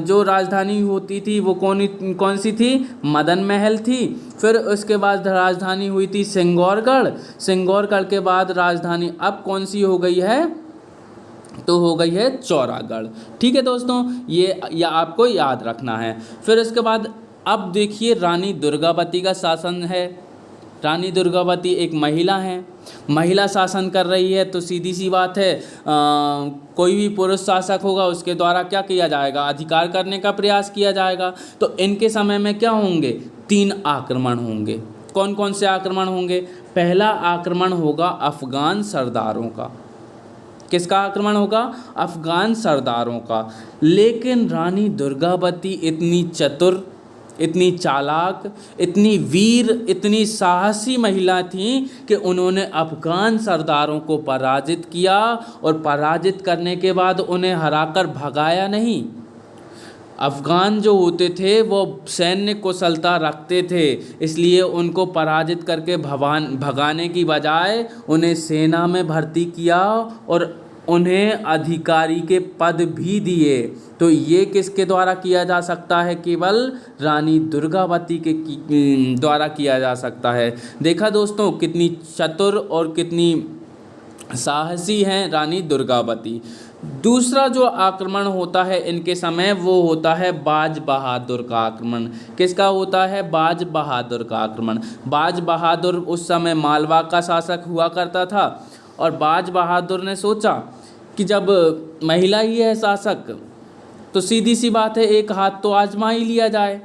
जो राजधानी होती थी वो कौन सी थी, मदन महल थी। फिर उसके बाद राजधानी हुई थी सिंगौरगढ़। सिंगौरगढ़ के बाद राजधानी अब कौन सी हो गई है, तो हो गई है चौरागढ़। ठीक है दोस्तों, ये आपको याद रखना है। फिर इसके बाद अब देखिए रानी दुर्गावती का शासन है। रानी दुर्गावती एक महिला हैं, महिला शासन कर रही है, तो सीधी सी बात है कोई भी पुरुष शासक होगा उसके द्वारा क्या किया जाएगा, अधिकार करने का प्रयास किया जाएगा। तो इनके समय में क्या होंगे, 3 आक्रमण होंगे। कौन कौन से आक्रमण होंगे? पहला आक्रमण होगा अफगान सरदारों का। किसका आक्रमण होगा? अफगान सरदारों का। लेकिन रानी दुर्गावती इतनी चतुर, इतनी चालाक, इतनी वीर, इतनी साहसी महिला थी कि उन्होंने अफगान सरदारों को पराजित किया और पराजित करने के बाद उन्हें हराकर भगाया नहीं। अफ़गान जो होते थे वो सैन्य कुशलता रखते थे, इसलिए उनको पराजित करके भगाने की बजाय उन्हें सेना में भर्ती किया और उन्हें अधिकारी के पद भी दिए। तो ये किसके द्वारा किया जा सकता है? केवल रानी दुर्गावती के द्वारा किया जा सकता है। देखा दोस्तों कितनी चतुर और कितनी साहसी हैं रानी दुर्गावती। दूसरा जो आक्रमण होता है इनके समय वो होता है बाज बहादुर का आक्रमण। किसका होता है? बाज बहादुर का आक्रमण। बाज बहादुर उस समय मालवा का शासक हुआ करता था और बाज बहादुर ने सोचा कि जब महिला ही है शासक तो सीधी सी बात है एक हाथ तो आजमा ही लिया जाए,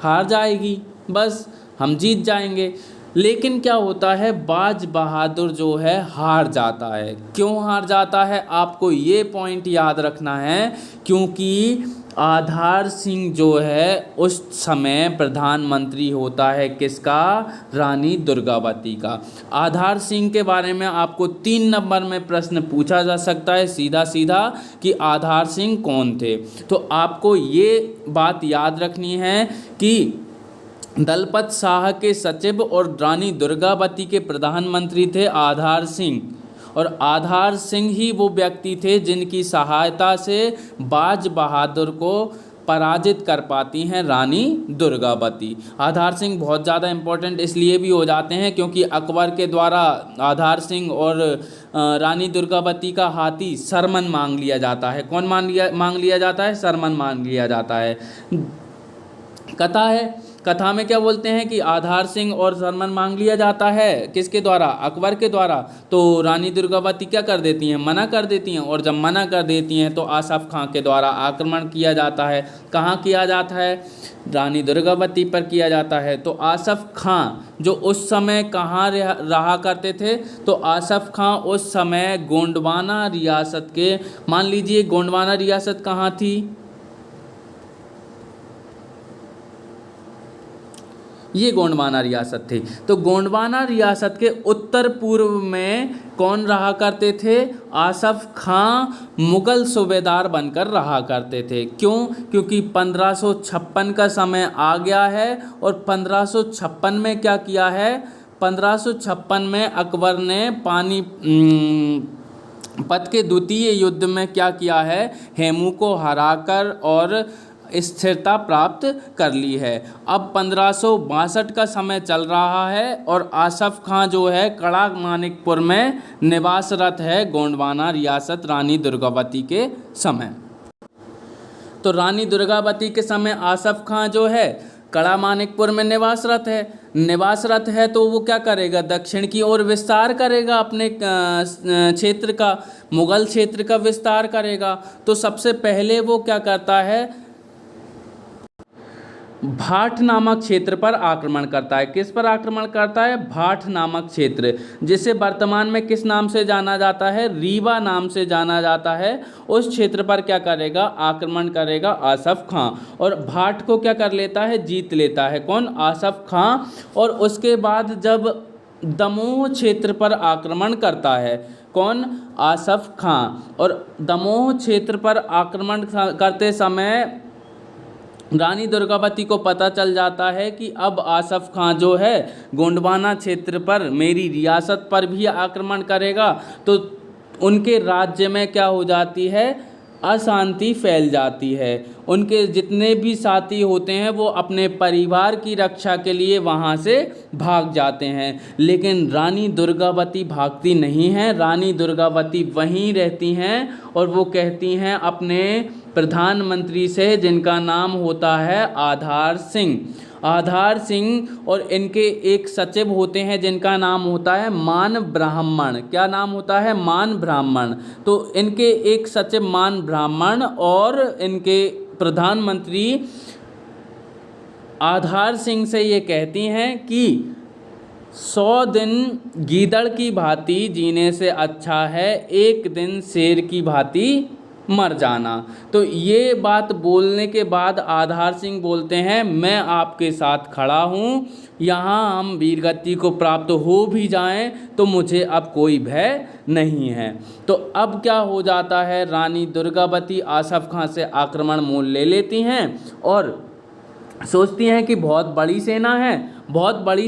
हार जाएगी, बस हम जीत जाएंगे। लेकिन क्या होता है, बाज बहादुर जो है हार जाता है। क्यों हार जाता है? आपको ये पॉइंट याद रखना है, क्योंकि आधार सिंह जो है उस समय प्रधानमंत्री होता है किसका? रानी दुर्गावती का। आधार सिंह के बारे में आपको 3 नंबर में प्रश्न पूछा जा सकता है सीधा सीधा कि आधार सिंह कौन थे। तो आपको ये बात याद रखनी है कि दलपत शाह के सचिव और रानी दुर्गावती के प्रधानमंत्री थे आधार सिंह, और आधार सिंह ही वो व्यक्ति थे जिनकी सहायता से बाज बहादुर को पराजित कर पाती हैं रानी दुर्गावती। आधार सिंह बहुत ज़्यादा इम्पोर्टेंट इसलिए भी हो जाते हैं क्योंकि अकबर के द्वारा आधार सिंह और रानी दुर्गावती का हाथी सरमन मांग लिया जाता है। कौन मांग लिया जाता है? सरमन मांग लिया जाता है। कथा है, कथा में क्या बोलते हैं कि आधार सिंह और सरमन मांग लिया जाता है किसके द्वारा? अकबर के द्वारा। तो रानी दुर्गावती क्या कर देती हैं? मना कर देती हैं, और जब मना कर देती हैं तो आसफ खां के द्वारा आक्रमण किया जाता है। कहाँ किया जाता है? रानी दुर्गावती पर किया जाता है। तो आसफ खां जो उस समय कहाँ रहा करते थे? तो आसफ खां उस समय गोंडवाना रियासत के, मान लीजिए गोंडवाना रियासत कहाँ थी? ये गोंडवाना रियासत थी। तो गोंडवाना रियासत के उत्तर पूर्व में कौन रहा करते थे? आसफ खां मुग़ल सूबेदार बनकर रहा करते थे। क्यों? क्योंकि 1556 का समय आ गया है और 1556 में क्या किया है? 1556 में अकबर ने पद के द्वितीय युद्ध में क्या किया है, हेमू को हराकर और स्थिरता प्राप्त कर ली है। अब 1562 का समय चल रहा है और आसफ खां जो है कड़ा मानिकपुर में निवासरत है गोंडवाना रियासत रानी दुर्गावती के समय। तो रानी दुर्गावती के समय आसफ खां जो है कड़ा मानिकपुर में निवासरत है तो वो क्या करेगा, दक्षिण की ओर विस्तार करेगा, अपने क्षेत्र का, मुगल क्षेत्र का विस्तार करेगा। तो सबसे पहले वो क्या करता है, भाट नामक क्षेत्र पर आक्रमण करता है। किस पर आक्रमण करता है, भाट नामक क्षेत्र, जिसे वर्तमान में किस नाम से जाना जाता है, रीवा नाम से जाना जाता है। उस क्षेत्र पर क्या करेगा, आक्रमण करेगा आसफ खां और भाट को क्या कर लेता है, जीत लेता है। कौन, आसफ खां। और उसके बाद जब दमोह क्षेत्र पर आक्रमण करता है, कौन, आसफ खां। और दमोह क्षेत्र पर आक्रमण करते समय रानी दुर्गावती को पता चल जाता है कि अब आसफ खां जो है गोंडवाना क्षेत्र पर, मेरी रियासत पर भी आक्रमण करेगा। तो उनके राज्य में क्या हो जाती है, अशांति फैल जाती है। उनके जितने भी साथी होते हैं वो अपने परिवार की रक्षा के लिए वहाँ से भाग जाते हैं, लेकिन रानी दुर्गावती भागती नहीं हैं। रानी दुर्गावती वहीं रहती हैं और वो कहती हैं अपने प्रधानमंत्री से, जिनका नाम होता है आधार सिंह, और इनके एक सचिव होते हैं जिनका नाम होता है मान ब्राह्मण। क्या नाम होता है, मान ब्राह्मण। तो इनके एक सचिव मान ब्राह्मण और इनके प्रधानमंत्री आधार सिंह से ये कहती हैं कि 100 दिन गीदड़ की भांति जीने से अच्छा है एक दिन शेर की भांति मर जाना। तो ये बात बोलने के बाद आधार सिंह बोलते हैं, मैं आपके साथ खड़ा हूँ, यहाँ हम वीरगति को प्राप्त हो भी जाएं तो मुझे अब कोई भय नहीं है। तो अब क्या हो जाता है, रानी दुर्गावती आसफ खां से आक्रमण मोल ले लेती हैं और सोचती हैं कि बहुत बड़ी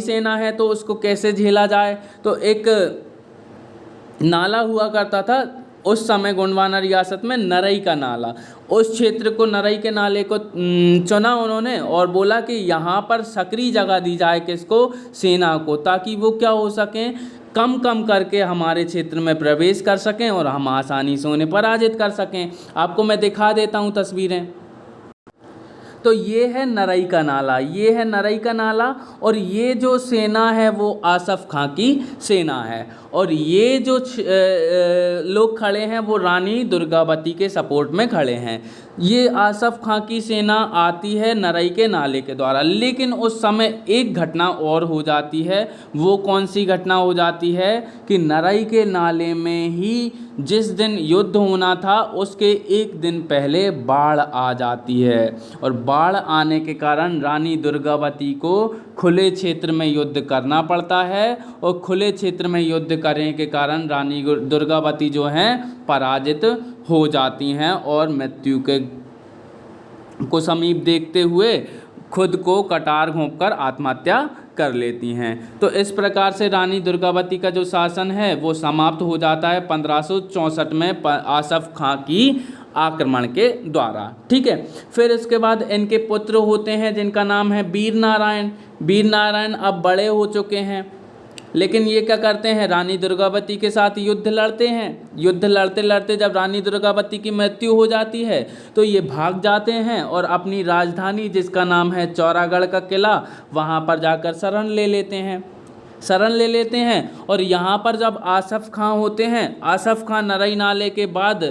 सेना है तो उसको कैसे झेला जाए। तो एक नाला हुआ करता था उस समय गोंडवाना रियासत में, नरई का नाला। उस क्षेत्र को, नरई के नाले को चुना उन्होंने और बोला कि यहाँ पर सकरी जगह दी जाए, किसको, सेना को, ताकि वो क्या हो सकें, कम करके हमारे क्षेत्र में प्रवेश कर सकें और हम आसानी से उन्हें पराजित कर सकें। आपको मैं दिखा देता हूँ तस्वीरें। तो ये है नरई का नाला, और ये जो सेना है वो आसफ खां की सेना है, और ये जो लोग खड़े हैं वो रानी दुर्गावती के सपोर्ट में खड़े हैं। ये आसफ खां की सेना आती है नरई के नाले के द्वारा, लेकिन उस समय एक घटना और हो जाती है। वो कौन सी घटना हो जाती है कि नरई के नाले में ही जिस दिन युद्ध होना था उसके एक दिन पहले बाढ़ आ जाती है, और बाढ़ आने के कारण रानी दुर्गावती को खुले क्षेत्र में युद्ध करना पड़ता है, और खुले क्षेत्र में युद्ध करने के कारण रानी दुर्गावती जो हैं पराजित हो जाती हैं और मृत्यु को समीप देखते हुए खुद को कटार घोंपकर आत्महत्या कर लेती हैं। तो इस प्रकार से रानी दुर्गावती का जो शासन है वो समाप्त हो जाता है 1564 में आसफ खां की आक्रमण के द्वारा। ठीक है, फिर इसके बाद इनके पुत्र होते हैं जिनका नाम है वीर नारायण। अब बड़े हो चुके हैं, लेकिन ये क्या करते हैं, रानी दुर्गावती के साथ युद्ध लड़ते हैं। युद्ध लड़ते लड़ते जब रानी दुर्गावती की मृत्यु हो जाती है तो ये भाग जाते हैं और अपनी राजधानी, जिसका नाम है चौरागढ़ का किला, वहाँ पर जाकर शरण ले लेते हैं। और यहाँ पर जब आसफ खां होते हैं, आसफ खां नरई नाले के बाद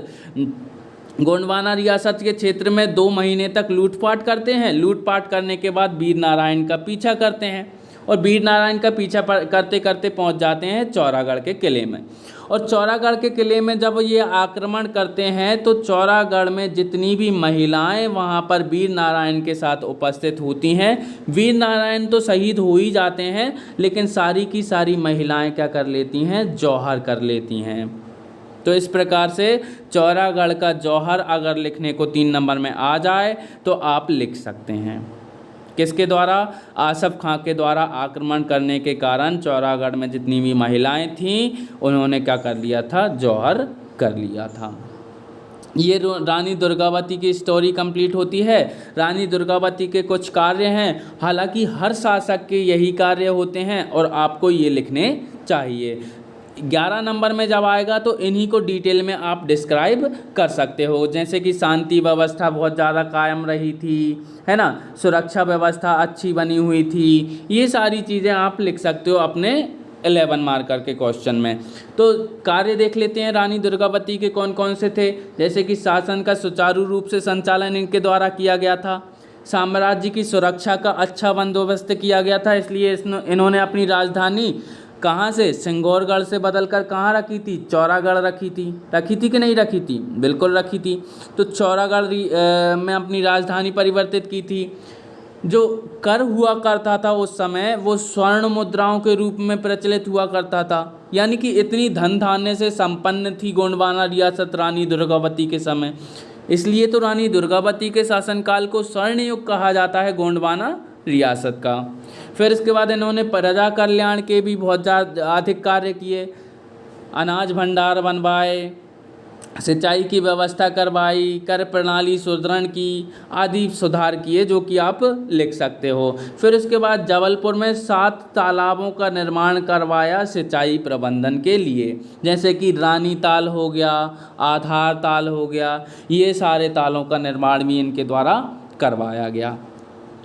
गोंडवाना रियासत के क्षेत्र में 2 महीने तक लूटपाट करते हैं। लूटपाट करने के बाद वीर नारायण का पीछा करते हैं, और वीर नारायण का पीछा करते करते पहुंच जाते हैं चौरागढ़ के किले में। और चौरागढ़ के किले में जब ये आक्रमण करते हैं तो चौरागढ़ में जितनी भी महिलाएं वहां पर वीर नारायण के साथ उपस्थित होती हैं, वीर नारायण तो शहीद हो ही जाते हैं, लेकिन सारी की सारी महिलाएं क्या कर लेती हैं, जौहर कर लेती हैं। तो इस प्रकार से चौरागढ़ का जौहर अगर लिखने को 3 नंबर में आ जाए तो आप लिख सकते हैं। किसके द्वारा, आसफ खां के द्वारा आक्रमण करने के कारण चौरागढ़ में जितनी भी महिलाएं थीं उन्होंने क्या कर लिया था, जौहर कर लिया था। ये रानी दुर्गावती की स्टोरी कंप्लीट होती है। रानी दुर्गावती के कुछ कार्य हैं, हालांकि हर शासक के यही कार्य होते हैं और आपको ये लिखने चाहिए। 11 नंबर में जब आएगा तो इन्हीं को डिटेल में आप डिस्क्राइब कर सकते हो, जैसे कि शांति व्यवस्था बहुत ज़्यादा कायम रही थी, है ना, सुरक्षा व्यवस्था अच्छी बनी हुई थी, ये सारी चीज़ें आप लिख सकते हो अपने 11 मार्कर के क्वेश्चन में। तो कार्य देख लेते हैं रानी दुर्गावती के कौन कौन से थे। जैसे कि शासन का सुचारू रूप से संचालन इनके द्वारा किया गया था, साम्राज्य की सुरक्षा का अच्छा बंदोबस्त किया गया था, इसलिए इन्होंने अपनी राजधानी कहाँ से, सिंगौरगढ़ से बदलकर कहाँ रखी थी, चौरागढ़ रखी थी कि नहीं रखी थी, बिल्कुल रखी थी। तो चौरागढ़ में अपनी राजधानी परिवर्तित की थी। जो कर हुआ करता था उस समय वो स्वर्ण मुद्राओं के रूप में प्रचलित हुआ करता था, यानी कि इतनी धन धान्य से संपन्न थी गोंडवाना रियासत रानी दुर्गावती के समय, इसलिए तो रानी दुर्गावती के शासनकाल को स्वर्ण युग कहा जाता है गोंडवाना रियासत का। फिर इसके बाद इन्होंने प्रजा कल्याण के भी बहुत अधिक कार्य किए, अनाज भंडार बनवाए, सिंचाई की व्यवस्था करवाई, कर प्रणाली सुदृढ़ की, आदि सुधार किए, जो कि आप लिख सकते हो। फिर उसके बाद जबलपुर में 7 तालाबों का निर्माण करवाया सिंचाई प्रबंधन के लिए, जैसे कि रानी ताल हो गया, आधार ताल हो गया, ये सारे तालों का निर्माण भी इनके द्वारा करवाया गया।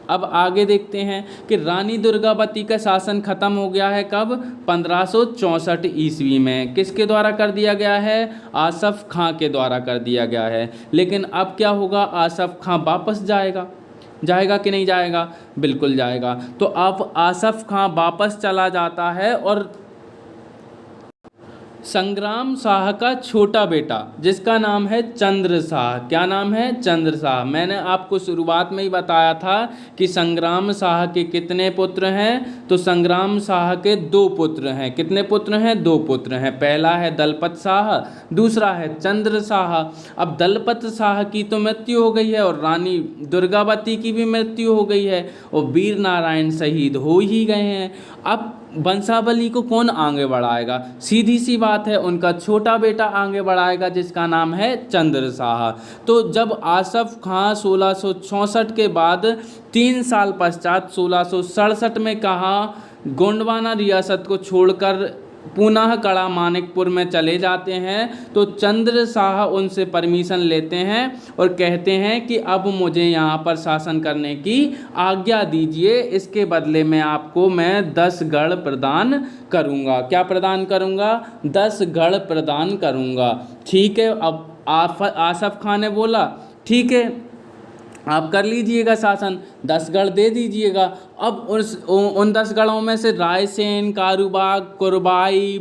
अब आगे देखते हैं कि रानी दुर्गावती का शासन खत्म हो गया है कब, 1564 ईस्वी में। किसके द्वारा कर दिया गया है, आसफ खां के द्वारा कर दिया गया है। लेकिन अब क्या होगा, आसफ खां वापस जाएगा कि नहीं जाएगा, बिल्कुल जाएगा। तो अब आसफ खां वापस चला जाता है और संग्राम शाह का छोटा बेटा, जिसका नाम है चंद्र शाह, क्या नाम है, चंद्र शाह। मैंने आपको शुरुआत में ही बताया था कि संग्राम शाह के कितने पुत्र हैं, तो संग्राम शाह के 2 पुत्र हैं। कितने पुत्र हैं, 2 पुत्र हैं। पहला है दलपत शाह, दूसरा है चंद्र शाह। अब दलपत शाह की तो मृत्यु हो गई है और रानी दुर्गावती की भी मृत्यु हो गई है और वीर नारायण शहीद हो ही गए हैं। अब वंशावली को कौन आगे बढ़ाएगा, सीधी सी बात है, उनका छोटा बेटा आगे बढ़ाएगा, जिसका नाम है चंद्र शाह। तो जब आसफ खां 1664 के बाद 3 साल पश्चात 1667 में कहा गोंडवाना रियासत को छोड़कर पुनः कड़ा मानिकपुर में चले जाते हैं, तो चंद्र शाह उनसे परमिशन लेते हैं और कहते हैं कि अब मुझे यहाँ पर शासन करने की आज्ञा दीजिए, इसके बदले में आपको मैं 10 गढ़ प्रदान करूँगा। क्या प्रदान करूँगा, 10 गढ़ प्रदान करूँगा। ठीक है, अब आसफ खां ने बोला ठीक है आप कर लीजिएगा शासन, 10 गढ़ दे दीजिएगा। अब उन 10 गढ़ों में से रायसेन, कारूबाग, कुरबाई,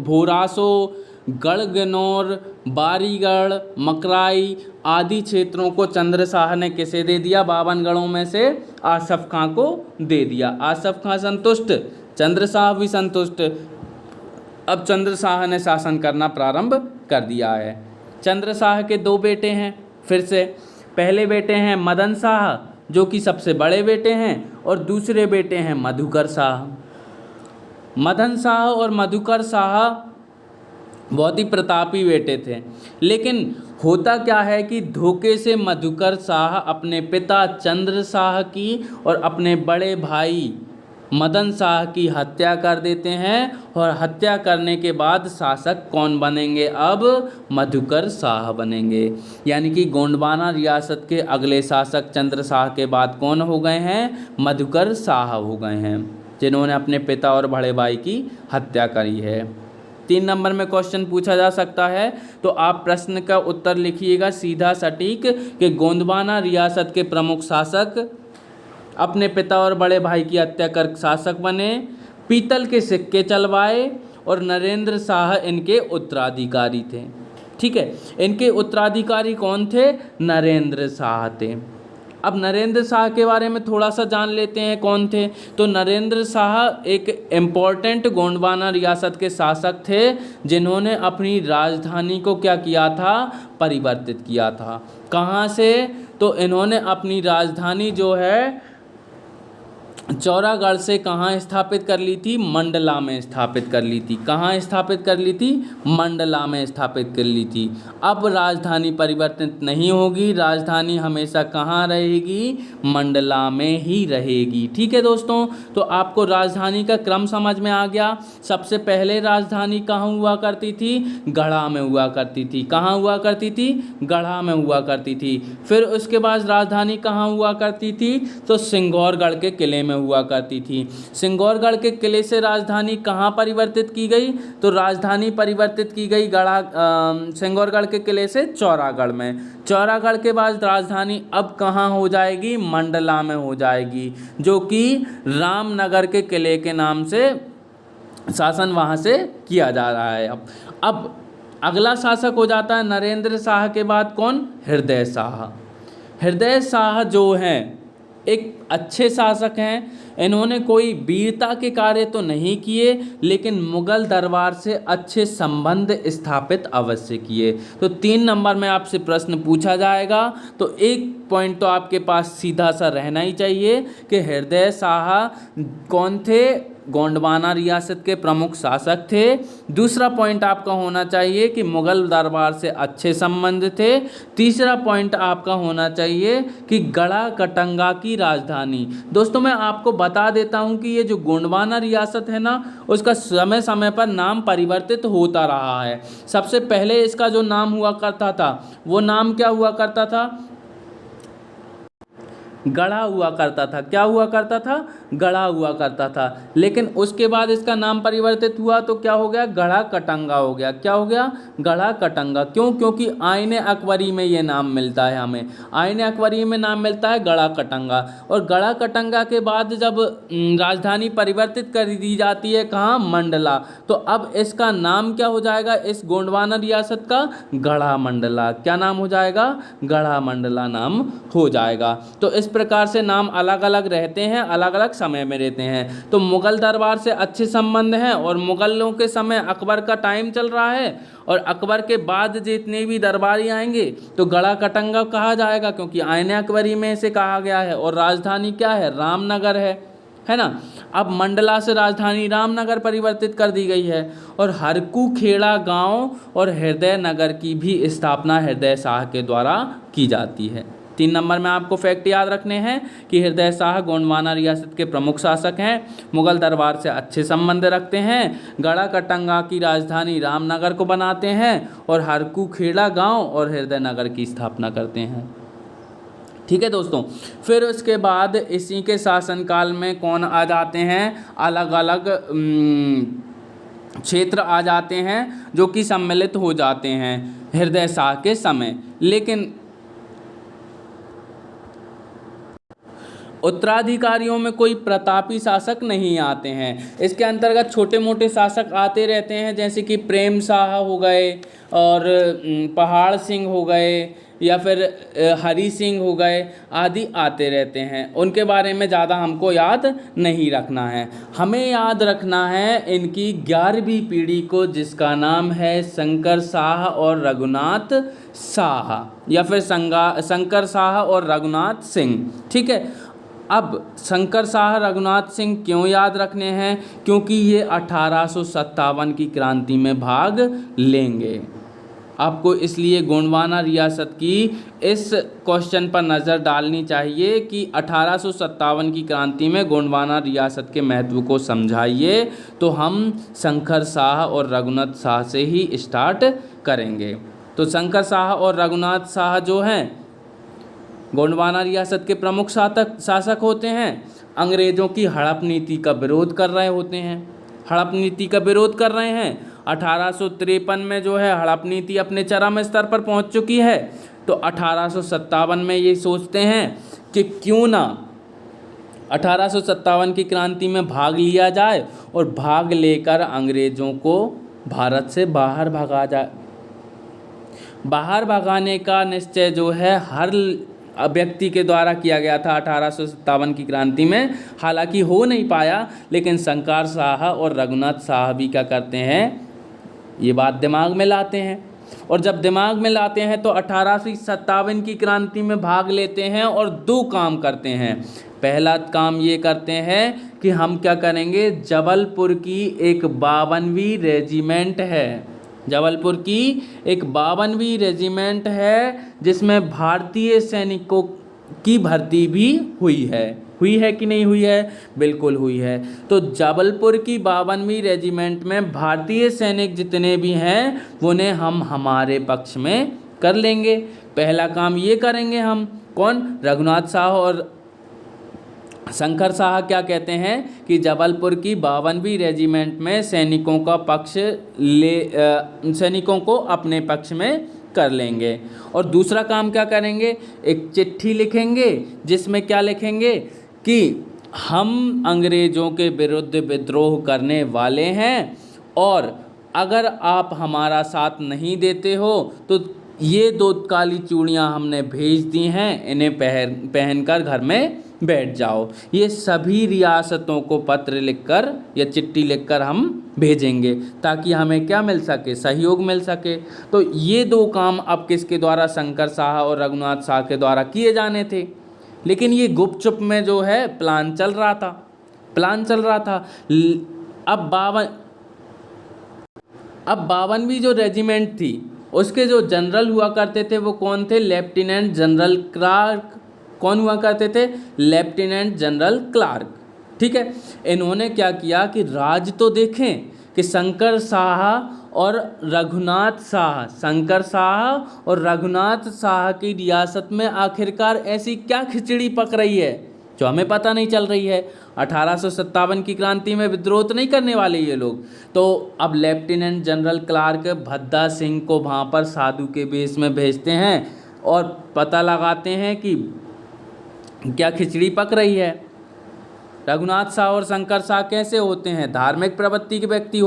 भोरासो, गढ़गनौर, बारीगढ़, मकराई आदि क्षेत्रों को चंद्र शाह ने किसे दे दिया, 52 गढ़ों में से आसफ खां को दे दिया। आसफ खां संतुष्ट, चंद्र शाह भी संतुष्ट। अब चंद्र शाह ने शासन करना प्रारंभ कर दिया है। चंद्र शाह के 2 बेटे हैं, फिर से पहले बेटे हैं मदन शाह जो कि सबसे बड़े बेटे हैं, और दूसरे बेटे हैं मधुकर शाह। मदन शाह और मधुकर शाह बहुत ही प्रतापी बेटे थे, लेकिन होता क्या है कि धोखे से मधुकर शाह अपने पिता चंद्र शाह की और अपने बड़े भाई मदन शाह की हत्या कर देते हैं, और हत्या करने के बाद शासक कौन बनेंगे, अब मधुकर शाह बनेंगे। यानी कि गोंडवाना रियासत के अगले शासक चंद्र शाह के बाद कौन हो गए हैं, मधुकर शाह हो गए हैं, जिन्होंने अपने पिता और बड़े भाई की हत्या करी है। 3 नंबर में क्वेश्चन पूछा जा सकता है, तो आप प्रश्न का उत्तर लिखिएगा सीधा सटीक कि गोंडवाना रियासत के प्रमुख शासक अपने पिता और बड़े भाई की हत्या कर शासक बने, पीतल के सिक्के चलवाए, और नरेंद्र शाह इनके उत्तराधिकारी थे। ठीक है, इनके उत्तराधिकारी कौन थे, नरेंद्र शाह थे। अब नरेंद्र शाह के बारे में थोड़ा सा जान लेते हैं कौन थे। तो नरेंद्र शाह एक इम्पॉर्टेंट गोंडवाना रियासत के शासक थे, जिन्होंने अपनी राजधानी को क्या किया था, परिवर्तित किया था। कहाँ से, तो इन्होंने अपनी राजधानी जो है चौरागढ़ से कहाँ स्थापित कर ली थी? मंडला में स्थापित कर ली थी। कहाँ स्थापित कर ली थी? मंडला में स्थापित कर ली थी। अब राजधानी परिवर्तित नहीं होगी, राजधानी हमेशा कहाँ रहेगी? मंडला में ही रहेगी। ठीक है दोस्तों, तो आपको राजधानी का क्रम समझ में आ गया। सबसे पहले राजधानी कहाँ हुआ करती थी? गढ़ा में हुआ करती थी। कहाँ हुआ करती थी? गढ़ा में हुआ करती थी। फिर उसके बाद राजधानी कहाँ हुआ करती थी? तो सिंगौरगढ़ के किले में हुआ करती थी। सिंगौरगढ़ के किले से राजधानी कहाँ परिवर्तित की गई? तो राजधानी परिवर्तित की गई सिंगौरगढ़ के किले से चौरागढ़ में। चौरागढ़ के बाद राजधानी अब कहाँ हो जाएगी? मंडला में हो जाएगी, जो कि रामनगर के किले के नाम से शासन वहाँ से किया जा रहा है। अब अगला शासक हो जाता है नरेंद्र शाह के बाद कौन? हृदय शाह। हृदय शाह जो हैं एक अच्छे शासक हैं। इन्होंने कोई वीरता के कार्य तो नहीं किए, लेकिन मुगल दरबार से अच्छे संबंध स्थापित अवश्य किए। तो 3 नंबर में आपसे प्रश्न पूछा जाएगा, तो एक पॉइंट तो आपके पास सीधा सा रहना ही चाहिए कि हृदय शाह कौन थे? गोंडवाना रियासत के प्रमुख शासक थे। दूसरा पॉइंट आपका होना चाहिए कि मुगल दरबार से अच्छे संबंध थे। तीसरा पॉइंट आपका होना चाहिए कि गढ़ा कटंगा की राजधानी। दोस्तों मैं आपको बता देता हूं कि ये जो गोंडवाना रियासत है ना, उसका समय समय पर नाम परिवर्तित होता रहा है। सबसे पहले इसका जो नाम हुआ करता था, वो नाम क्या हुआ करता था? गढ़ा हुआ करता था। क्या हुआ करता था? गढ़ा हुआ करता था। लेकिन उसके बाद इसका नाम परिवर्तित हुआ तो क्या हो गया? गढ़ा कटंगा हो गया। क्या हो गया? गढ़ा कटंगा। क्यों? क्योंकि आईने अकबरी में ये नाम मिलता है हमें। आईने अकबरी में नाम मिलता है गढ़ा कटंगा। और गढ़ा कटंगा के बाद जब राजधानी परिवर्तित कर दी जाती है कहाँ? मंडला। तो अब इसका नाम क्या हो जाएगा इस गोंडवाना रियासत का? गढ़ा मंडला। क्या नाम हो जाएगा? गढ़ा मंडला नाम हो जाएगा। तो इस प्रकार से नाम अलग अलग रहते हैं, अलग अलग समय में रहते हैं। तो मुगल दरबार से अच्छे संबंध हैं, और मुगलों के समय अकबर का टाइम चल रहा है, और अकबर के बाद जितने भी दरबारी आएंगे तो गढ़ा कटंगा कहा जाएगा, क्योंकि आईने अकबरी में इसे कहा गया है। और राजधानी क्या है? रामनगर है ना। अब मंडला से राजधानी रामनगर परिवर्तित कर दी गई है। और हरकू खेड़ा गांव और हृदय नगर की भी स्थापना हृदय शाह के द्वारा की जाती है। 3 नंबर में आपको फैक्ट याद रखने हैं कि हृदय शाह गोंडवाना रियासत के प्रमुख शासक हैं, मुगल दरबार से अच्छे संबंध रखते हैं, गढ़ा कटंगा की राजधानी रामनगर को बनाते हैं, और हरकू खेड़ा गांव और हृदय नगर की स्थापना करते हैं। ठीक है दोस्तों, फिर उसके बाद इसी के शासनकाल में कौन आ जाते हैं? अलग अलग क्षेत्र आ जाते हैं जो कि सम्मिलित हो जाते हैं हृदय शाह के समय। लेकिन उत्तराधिकारियों में कोई प्रतापी शासक नहीं आते हैं। इसके अंतर्गत छोटे मोटे शासक आते रहते हैं, जैसे कि प्रेम शाह हो गए, और पहाड़ सिंह हो गए, या फिर हरी सिंह हो गए, आदि आते रहते हैं। उनके बारे में ज़्यादा हमको याद नहीं रखना है। हमें याद रखना है इनकी 11वीं पीढ़ी को, जिसका नाम है शंकर शाह और रघुनाथ शाह, या फिर शंकर शाह और रघुनाथ सिंह। ठीक है, अब शंकर शाह रघुनाथ सिंह क्यों याद रखने हैं? क्योंकि ये 1857 की क्रांति में भाग लेंगे। आपको इसलिए गोंडवाना रियासत की इस क्वेश्चन पर नज़र डालनी चाहिए कि 1857 की क्रांति में गोंडवाना रियासत के महत्व को समझाइए। तो हम शंकर शाह और रघुनाथ शाह से ही स्टार्ट करेंगे। तो शंकर शाह और रघुनाथ शाह जो हैं गोंडवाना रियासत के प्रमुख शासक होते हैं। अंग्रेज़ों की हड़प नीति का विरोध कर रहे होते हैं। हड़प नीति का विरोध कर रहे हैं। 1853 में जो है हड़प नीति अपने चरम स्तर पर पहुंच चुकी है। तो 1857 में ये सोचते हैं कि क्यों ना 1857 की क्रांति में भाग लिया जाए, और भाग लेकर अंग्रेज़ों को भारत से बाहर भगा जाए। बाहर भगाने का निश्चय जो है हर व्यक्ति के द्वारा किया गया था 1857 की क्रांति में। हालांकि हो नहीं पाया, लेकिन शंकर शाह और रघुनाथ शाह भी क्या करते हैं? ये बात दिमाग में लाते हैं। और जब दिमाग में लाते हैं तो 1857 की क्रांति में भाग लेते हैं और दो काम करते हैं। पहला काम ये करते हैं कि हम क्या करेंगे, जबलपुर की एक 52वीं रेजिमेंट है, जबलपुर की एक 52वीं रेजिमेंट है जिसमें भारतीय सैनिकों की भर्ती भी हुई है कि नहीं हुई है, बिल्कुल हुई है। तो जबलपुर की 52वीं रेजिमेंट में भारतीय सैनिक जितने भी हैं उन्हें हम हमारे पक्ष में कर लेंगे। पहला काम ये करेंगे हम, कौन, रघुनाथ साह और शंकर साह क्या कहते हैं कि जबलपुर की 52वीं रेजिमेंट में सैनिकों का पक्ष सैनिकों को अपने पक्ष में कर लेंगे। और दूसरा काम क्या करेंगे, एक चिट्ठी लिखेंगे जिसमें क्या लिखेंगे कि हम अंग्रेज़ों के विरुद्ध विद्रोह करने वाले हैं और अगर आप हमारा साथ नहीं देते हो तो ये दो काली चूड़ियाँ हमने भेज दी हैं, इन्हें पहनकर घर में बैठ जाओ। ये सभी रियासतों को पत्र लिखकर या चिट्ठी लिखकर हम भेजेंगे ताकि हमें क्या मिल सके, सहयोग मिल सके। तो ये दो काम अब किसके द्वारा, शंकर साह और रघुनाथ साह के द्वारा किए जाने थे। लेकिन ये गुपचुप में जो है प्लान चल रहा था। अब 52वीं जो रेजिमेंट थी उसके जो जनरल हुआ करते थे वो कौन थे, लेफ्टिनेंट जनरल क्लार्क। कौन हुआ करते थे, लेफ्टिनेंट जनरल क्लार्क। ठीक है, इन्होंने क्या किया कि राज तो देखें कि शंकर साह और रघुनाथ साह की रियासत में आखिरकार ऐसी क्या खिचड़ी पक रही है जो हमें पता नहीं चल रही है। 1857 की क्रांति में विद्रोह तो नहीं करने वाले ये लोग। तो अब लेफ्टिनेंट जनरल क्लार्क भद्दा सिंह को वहाँ पर साधु के वेश में भेजते हैं और पता लगाते हैं कि क्या खिचड़ी पक रही है। रघुनाथ साह और शंकर साह कैसे होते हैं, धार्मिक प्रवृत्ति के व्यक्ति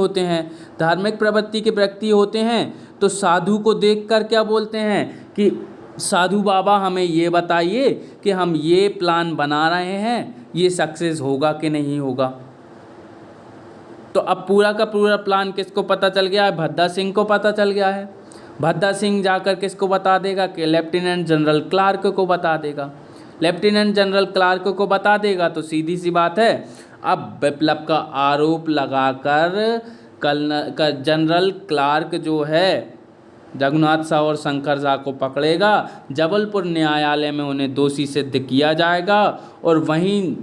होते हैं। तो साधु को देखकर क्या बोलते हैं कि साधु बाबा हमें ये बताइए कि हम ये प्लान बना रहे हैं, ये सक्सेस होगा कि नहीं होगा। तो अब पूरा का पूरा प्लान किसको पता चल गया है, भद्दा सिंह को पता चल गया है। भद्दा सिंह जाकर किसको बता देगा कि लेफ्टिनेंट जनरल क्लार्क को बता देगा। लेफ्टिनेंट जनरल क्लार्क को बता देगा तो सीधी सी बात है, अब विप्लव का आरोप लगाकर जनरल क्लार्क जो है रघुनाथ साह और शंकर साह को पकड़ेगा, जबलपुर न्यायालय में उन्हें दोषी सिद्ध किया जाएगा और वहीं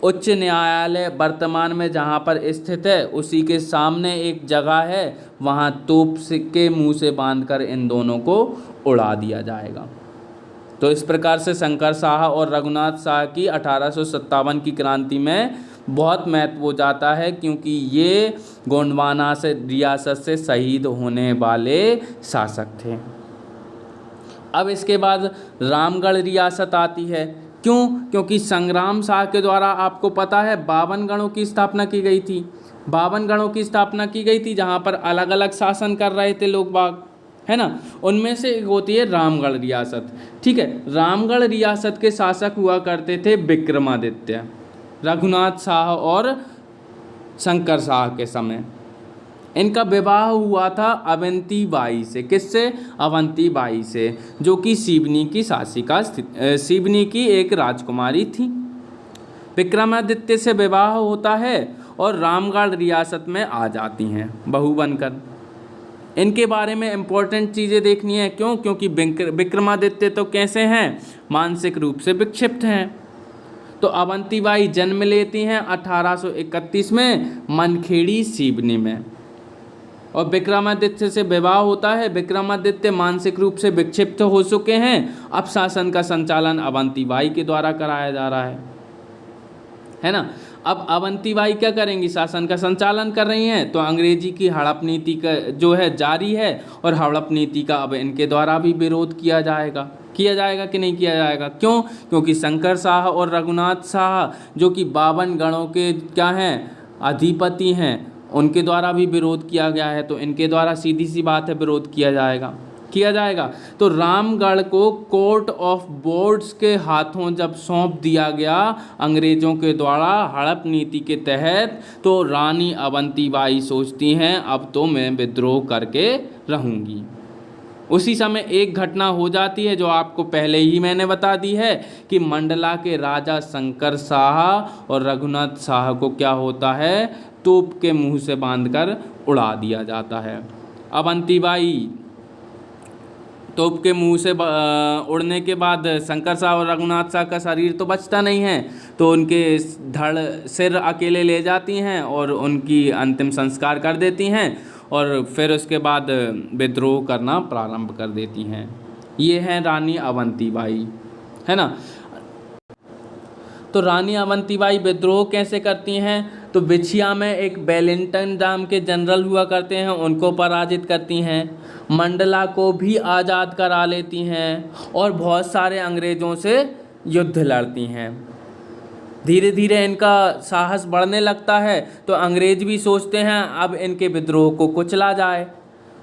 उच्च न्यायालय वर्तमान में जहां पर स्थित है उसी के सामने एक जगह है, वहां तोप के मुंह से बांधकर इन दोनों को उड़ा दिया जाएगा। तो इस प्रकार से शंकर साह और रघुनाथ साह की 1857 की क्रांति में बहुत महत्व हो जाता है, क्योंकि ये गोंडवाना से रियासत से शहीद होने वाले शासक थे। अब इसके बाद रामगढ़ रियासत आती है। क्यों? क्योंकि संग्राम शाह के द्वारा आपको पता है 52 गणों की स्थापना की गई थी। 52 गणों की स्थापना की गई थी जहाँ पर अलग अलग शासन कर रहे थे लोग बाग, है ना। उनमें से एक होती है रामगढ़ रियासत। ठीक है, रामगढ़ रियासत के शासक हुआ करते थे विक्रमादित्य, रघुनाथ साह और शंकर साह के समय। इनका विवाह हुआ था अवंती बाई से। किससे? अवंती बाई से, जो कि सिवनी की शासिका सिवनी की एक राजकुमारी थी। विक्रमादित्य से विवाह होता है और रामगढ़ रियासत में आ जाती हैं बहू बनकर। इनके बारे में इम्पोर्टेंट चीज़ें देखनी है। क्यों? क्योंकि विक्रमादित्य तो कैसे हैं, मानसिक रूप से विक्षिप्त हैं। तो अवंतीबाई जन्म लेती हैं 1831 में मनखेड़ी सिवनी में, और विक्रमादित्य से विवाह होता है। विक्रमादित्य मानसिक रूप से विक्षिप्त हो चुके हैं, अब शासन का संचालन अवंतीबाई के द्वारा कराया जा रहा है ना। अब अवंतीबाई क्या करेंगी, शासन का संचालन कर रही हैं, तो अंग्रेजी की हड़प नीति का जो है जारी है, और हड़प नीति का अब इनके द्वारा भी विरोध किया जाएगा कि नहीं किया जाएगा। क्यों? क्योंकि शंकर साह और रघुनाथ साह जो कि 52 गणों के क्या हैं, अधिपति हैं, उनके द्वारा भी विरोध किया गया है, तो इनके द्वारा सीधी सी बात है विरोध किया जाएगा। तो रामगढ़ को कोर्ट ऑफ बोर्ड्स के हाथों जब सौंप दिया गया अंग्रेज़ों के द्वारा हड़प नीति के तहत, तो रानी अवंतीबाई सोचती हैं अब तो मैं विद्रोह करके रहूँगी। उसी समय एक घटना हो जाती है जो आपको पहले ही मैंने बता दी है कि मंडला के राजा शंकर शाह और रघुनाथ शाह को क्या होता है, तोप के मुंह से बांधकर उड़ा दिया जाता है। अवंतीबाई तोप के मुंह से उड़ने के बाद शंकर शाह और रघुनाथ शाह का शरीर तो बचता नहीं है, तो उनके सिर अकेले ले जाती हैं और उनकी अंतिम संस्कार कर देती हैं और फिर उसके बाद विद्रोह करना प्रारंभ कर देती हैं। ये हैं रानी अवंतीबाई, है ना। तो रानी अवंतीबाई विद्रोह कैसे करती हैं, तो बिछिया में एक वेलिंगटन नाम के जनरल हुआ करते हैं, उनको पराजित करती हैं, मंडला को भी आज़ाद करा लेती हैं और बहुत सारे अंग्रेज़ों से युद्ध लड़ती हैं। धीरे धीरे इनका साहस बढ़ने लगता है, तो अंग्रेज़ भी सोचते हैं अब इनके विद्रोह को कुचला जाए।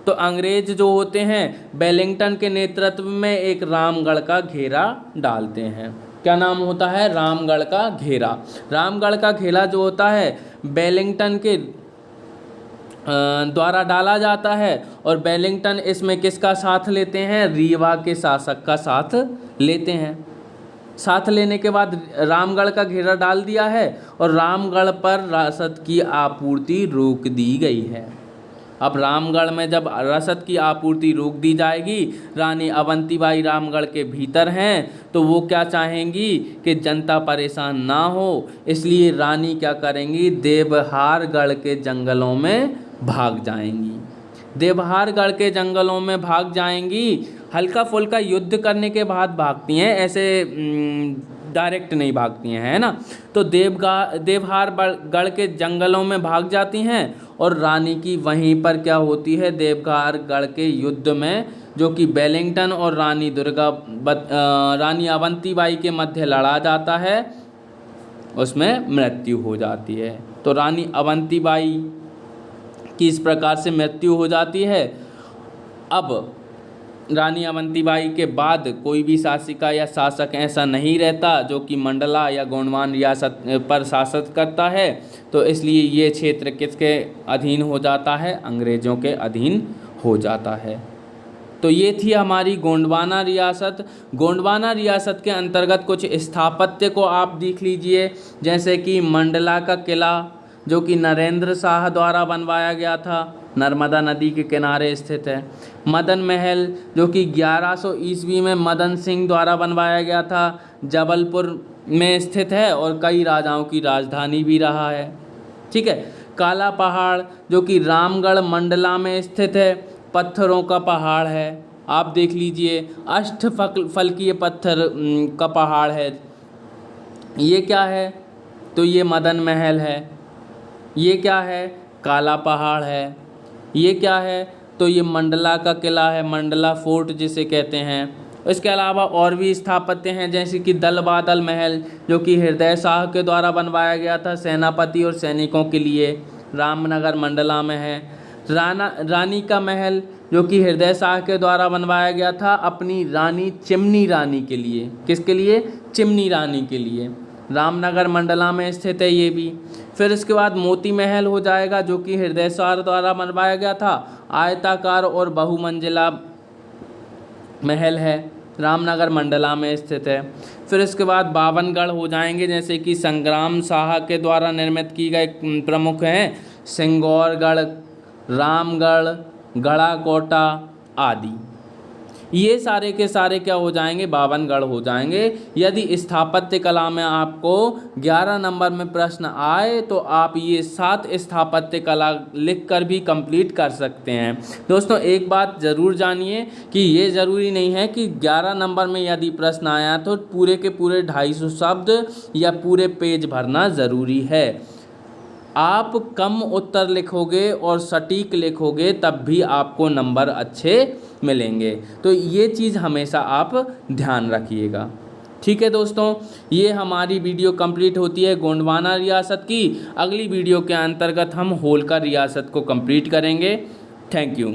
तो अंग्रेज़ जो होते हैं वेलिंगटन के नेतृत्व में एक रामगढ़ का घेरा डालते हैं। क्या नाम होता है, रामगढ़ का घेरा। रामगढ़ का घेरा जो होता है वेलिंगटन के द्वारा डाला जाता है और वेलिंगटन इसमें किसका साथ लेते हैं, रीवा के शासक का साथ लेते हैं। साथ लेने के बाद रामगढ़ का घेरा डाल दिया है और रामगढ़ पर रसद की आपूर्ति रोक दी गई है। अब रामगढ़ में जब रसद की आपूर्ति रोक दी जाएगी, रानी अवंतीबाई रामगढ़ के भीतर हैं, तो वो क्या चाहेंगी कि जनता परेशान ना हो, इसलिए रानी क्या करेंगी, देवहारगढ़ के जंगलों में भाग जाएंगी। देवहारगढ़ के जंगलों में भाग जाएंगी, हल्का फुल्का युद्ध करने के बाद भागती हैं, ऐसे डायरेक्ट नहीं भागती हैं, है ना। तो देवहारगढ़ के जंगलों में भाग जाती हैं और रानी की वहीं पर क्या होती है, देवहारगढ़ के युद्ध में, जो कि वेलिंगटन और रानी अवंतीबाई के मध्य लड़ा जाता है, उसमें मृत्यु हो जाती है। तो रानी अवंतीबाई की इस प्रकार से मृत्यु हो जाती है। अब रानी अवंतीबाई के बाद कोई भी शासिका या शासक ऐसा नहीं रहता जो कि मंडला या गोंडवान रियासत पर शासन करता है, तो इसलिए ये क्षेत्र किसके अधीन हो जाता है, अंग्रेज़ों के अधीन हो जाता है। तो ये थी हमारी गोंडवाना रियासत। गोंडवाना रियासत के अंतर्गत कुछ स्थापत्य को आप देख लीजिए, जैसे कि मंडला का किला जो कि नरेंद्र शाह द्वारा बनवाया गया था, नर्मदा नदी के किनारे स्थित है। मदन महल जो कि 1100 ईस्वी में मदन सिंह द्वारा बनवाया गया था, जबलपुर में स्थित है और कई राजाओं की राजधानी भी रहा है। ठीक है। काला पहाड़ जो कि रामगढ़ मंडला में स्थित है, पत्थरों का पहाड़ है, आप देख लीजिए, अष्टफलकीय पत्थर का पहाड़ है। ये क्या है, तो ये मदन महल है। ये क्या है, काला पहाड़ है। ये क्या है, तो ये मंडला का किला है, मंडला फोर्ट जिसे कहते हैं। इसके अलावा और भी स्थापत्य हैं, जैसे कि दल बादल महल जो कि हृदय शाह के द्वारा बनवाया गया था सेनापति और सैनिकों के लिए, रामनगर मंडला में है। रानी का महल जो कि हृदय शाह के द्वारा बनवाया गया था अपनी रानी चिमनी रानी के लिए। किसके लिए, चिमनी रानी के लिए, रामनगर मंडला में स्थित है ये भी। फिर इसके बाद मोती महल हो जाएगा जो कि हृदय शाह द्वारा बनवाया गया था, आयताकार और बहुमंजिला महल है, रामनगर मंडला में स्थित है। फिर इसके बाद 52 हो जाएंगे, जैसे कि संग्राम शाह के द्वारा निर्मित की गए प्रमुख हैं, सिंगौरगढ़, रामगढ़, गढ़ाकोटा आदि। ये सारे के सारे क्या हो जाएंगे, 52 हो जाएंगे। यदि स्थापत्य कला में आपको 11 नंबर में प्रश्न आए तो आप ये 7 स्थापत्य कला लिखकर भी कंप्लीट कर सकते हैं। दोस्तों एक बात ज़रूर जानिए कि ये ज़रूरी नहीं है कि 11 नंबर में यदि प्रश्न आया तो पूरे के पूरे 250 शब्द या पूरे पेज भरना ज़रूरी है। आप कम उत्तर लिखोगे और सटीक लिखोगे तब भी आपको नंबर अच्छे मिलेंगे, तो ये चीज़ हमेशा आप ध्यान रखिएगा। ठीक है दोस्तों, ये हमारी वीडियो कंप्लीट होती है गोंडवाना रियासत की। अगली वीडियो के अंतर्गत हम होलकर रियासत को कंप्लीट करेंगे। Thank you.